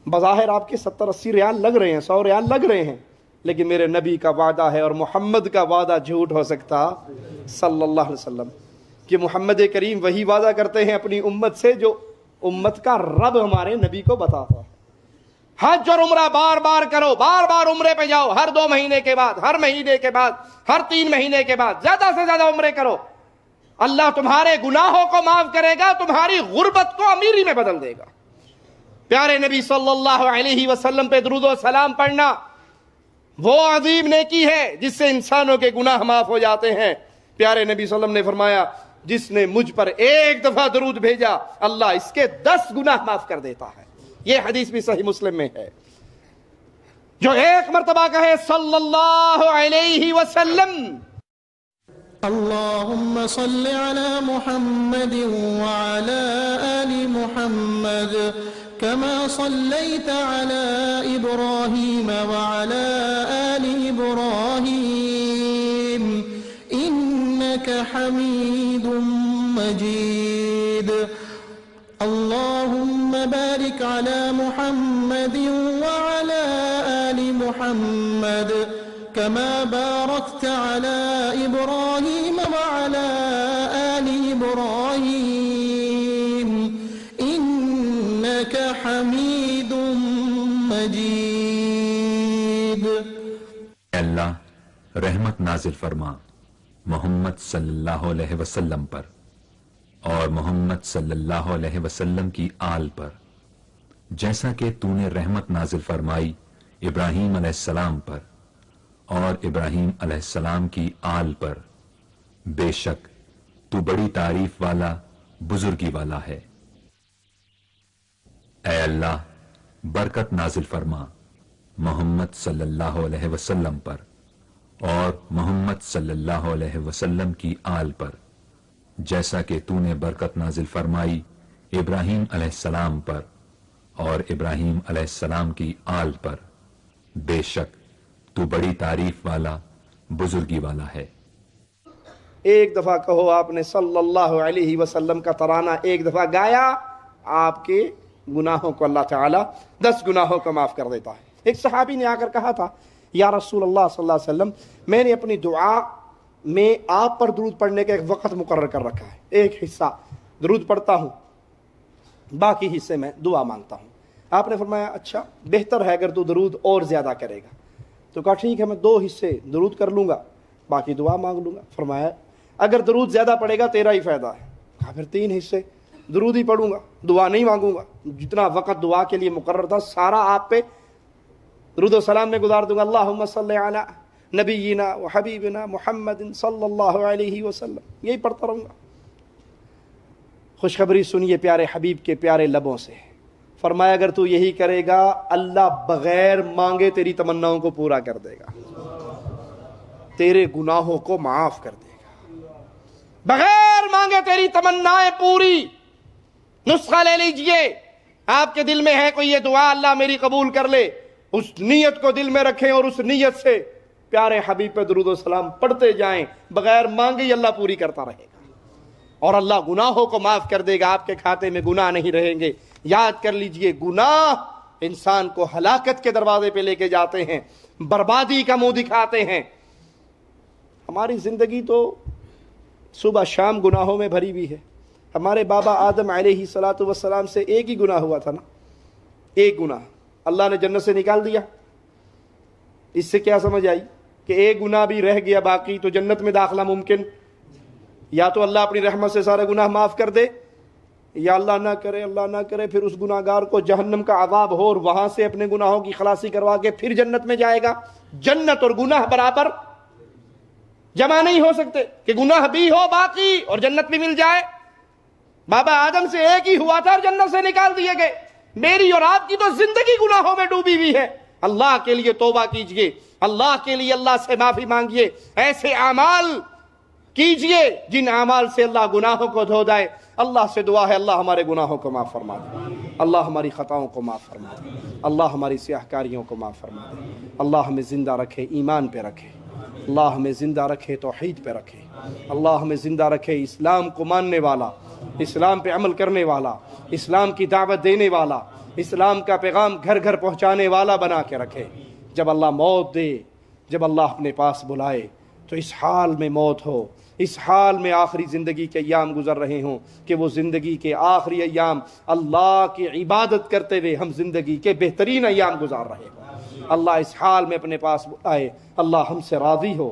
بظاہر آپ کے 70-80 ریال لگ رہے ہیں، 100 ریال لگ رہے ہیں، لیکن میرے نبی کا وعدہ ہے، اور محمد کا وعدہ جھوٹ ہو سکتا صلی اللہ علیہ وسلم، کہ محمد کریم وہی وعدہ کرتے ہیں اپنی امت سے جو امت کا رب ہمارے نبی کو بتاتا ہے۔ حج اور عمرہ بار بار کرو، بار بار عمرے پہ جاؤ، ہر 2 مہینے کے بعد، ہر مہینے کے بعد، ہر 3 مہینے کے بعد، زیادہ سے زیادہ عمرے کرو۔ اللہ تمہارے گناہوں کو معاف کرے گا، تمہاری غربت کو امیری میں بدل دے گا۔ پیارے نبی صلی اللہ علیہ وسلم پہ درود و سلام پڑھنا وہ عظیم نیکی ہے جس سے انسانوں کے گناہ معاف ہو جاتے ہیں۔ پیارے نبی صلی اللہ علیہ وسلم نے فرمایا جس نے مجھ پر 1 دفعہ درود بھیجا اللہ اس کے 10 گناہ معاف کر دیتا ہے۔ یہ حدیث بھی صحیح مسلم میں ہے۔ جو 1 مرتبہ کہے صلی اللہ علیہ وسلم اللهم صل على محمد وعلى آل محمد كما صليت على إبراهيم وعلى آل إبراهيم إنك حميد مجيد اللهم بارك على محمد وعلى آل محمد كما باركت على إبراهيم وعلى آل إبراهيم إنك حميد مجيد۔ اے اللہ رحمت نازل فرما محمد صلی اللہ علیہ وسلم پر اور محمد صلی اللہ علیہ وسلم کی آل پر، جیسا کہ تو نے رحمت نازل فرمائی ابراہیم علیہ السلام پر اور ابراہیم علیہ السلام کی آل پر، بے شک تو بڑی تعریف والا بزرگی والا ہے۔ اے اللہ برکت نازل فرما محمد صلی اللہ علیہ وسلم پر اور محمد صلی اللہ علیہ وسلم کی آل پر، جیسا کہ تو نے برکت نازل فرمائی ابراہیم علیہ السلام پر اور ابراہیم علیہ السلام کی آل پر، بے شک تو بڑی تعریف والا بزرگی والا ہے۔ 1 دفعہ کہو آپ نے صلی اللہ علیہ وسلم کا ترانہ 1 دفعہ گایا، آپ کے گناہوں کو اللہ تعالیٰ 10 گناہوں کو معاف کر دیتا ہے۔ ایک صحابی نے آ کر کہا تھا یا رسول اللہ صلی اللہ علیہ وسلم میں نے اپنی دعا میں آپ پر درود پڑھنے کا ایک وقت مقرر کر رکھا ہے، ایک حصہ درود پڑھتا ہوں باقی حصے میں دعا مانگتا ہوں. آپ نے فرمایا اچھا بہتر ہے اگر تو درود اور زیادہ کرے گا. تو کہا ٹھیک ہے میں 2 حصے درود کر لوں گا, باقی دعا مانگ لوں گا. فرمایا اگر درود زیادہ پڑے گا تیرا ہی فائدہ ہے. کہا پھر 3 حصے درود ہی پڑھوں گا, دعا نہیں مانگوں گا. جتنا وقت دعا کے لیے مقرر تھا سارا آپ پہ درود و سلام میں گزار دوں گا. اللہم صلی علی نبینا و حبیبنا محمد صلی اللہ علیہ وسلم, یہی پڑھتا رہوں گا. خوشخبری سنیے پیارے حبیب کے پیارے لبوں سے. فرمایا اگر تو یہی کرے گا اللہ بغیر مانگے تیری تمناؤں کو پورا کر دے گا, تیرے گناہوں کو معاف کر دے گا. بغیر مانگے تیری تمنائیں پوری. نسخہ لے لیجئے, آپ کے دل میں ہے کوئی یہ دعا اللہ میری قبول کر لے, اس نیت کو دل میں رکھیں اور اس نیت سے پیارے حبیب پہ درود و سلام پڑھتے جائیں. بغیر مانگے ہی اللہ پوری کرتا رہے گا اور اللہ گناہوں کو معاف کر دے گا. آپ کے کھاتے میں گناہ نہیں رہیں گے. یاد کر لیجئے گناہ انسان کو ہلاکت کے دروازے پہ لے کے جاتے ہیں, بربادی کا منہ دکھاتے ہیں. ہماری زندگی تو صبح شام گناہوں میں بھری ہوئی ہے. ہمارے بابا آدم علیہ الصلوۃ والسلام سے ایک ہی گناہ ہوا تھا نا, ایک گناہ اللہ نے جنت سے نکال دیا. اس سے کیا سمجھ آئی کہ ایک گناہ بھی رہ گیا باقی تو جنت میں داخلہ ممکن. یا تو اللہ اپنی رحمت سے سارے گناہ معاف کر دے, یا اللہ نہ کرے پھر اس گناہ گار کو جہنم کا عذاب ہو اور وہاں سے اپنے گناہوں کی خلاصی کروا کے پھر جنت میں جائے گا. جنت اور گناہ برابر جمع نہیں ہو سکتے کہ گناہ بھی ہو باقی اور جنت بھی مل جائے. بابا آدم سے ایک ہی ہوا تھا اور جنت سے نکال دیے گئے. میری اور آپ کی تو زندگی گناہوں میں ڈوبی ہوئی ہے. اللہ کے لیے توبہ کیجئے, اللہ کے لیے اللہ سے معافی مانگیے, ایسے اعمال کیجئے جن اعمال سے اللہ گناہوں کو دھو دائے. اللہ سے دعا ہے اللہ ہمارے گناہوں کو معاف فرما دے, اللہ ہماری خطاؤں کو معاف فرما دے, اللہ ہماری سیاہ کاریوں کو معاف فرما دے. اللہ ہمیں زندہ رکھے ایمان پہ رکھے, اللہ ہمیں زندہ رکھے توحید پہ رکھے, اللہ ہمیں زندہ رکھے اسلام کو ماننے والا, اسلام پہ عمل کرنے والا, اسلام کی دعوت دینے والا, اسلام کا پیغام گھر گھر پہنچانے والا بنا کے رکھے. جب اللہ موت دے, جب اللہ اپنے پاس بلائے تو اس حال میں موت ہو, اس حال میں آخری زندگی کے ایام گزر رہے ہوں کہ وہ زندگی کے آخری ایام اللہ کی عبادت کرتے ہوئے ہم زندگی کے بہترین ایام گزار رہے ہوں. اللہ اس حال میں اپنے پاس بلائے, اللہ ہم سے راضی ہو,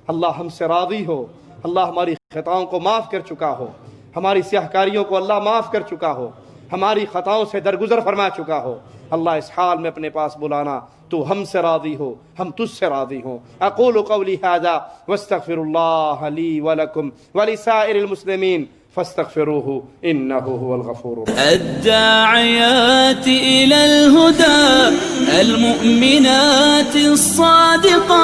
اللہ ہم سے راضی ہو, اللہ ہماری خطاؤں کو معاف کر چکا ہو, ہماری سیاہ کاریوں کو اللہ معاف کر چکا ہو, ہماری خطاؤں سے درگزر فرما چکا ہو. اللہ اس حال میں اپنے پاس بلانا, تو ہم سے راضی ہو, ہم تجھ سے راضی ہوں. اقول قولی ھذا واستغفر اللہ لی ولکم ولسائر المسلمین فاستغفروه انه هو الغفور الرحیم. الداعيات إلى الهدى المؤمنات الصادقات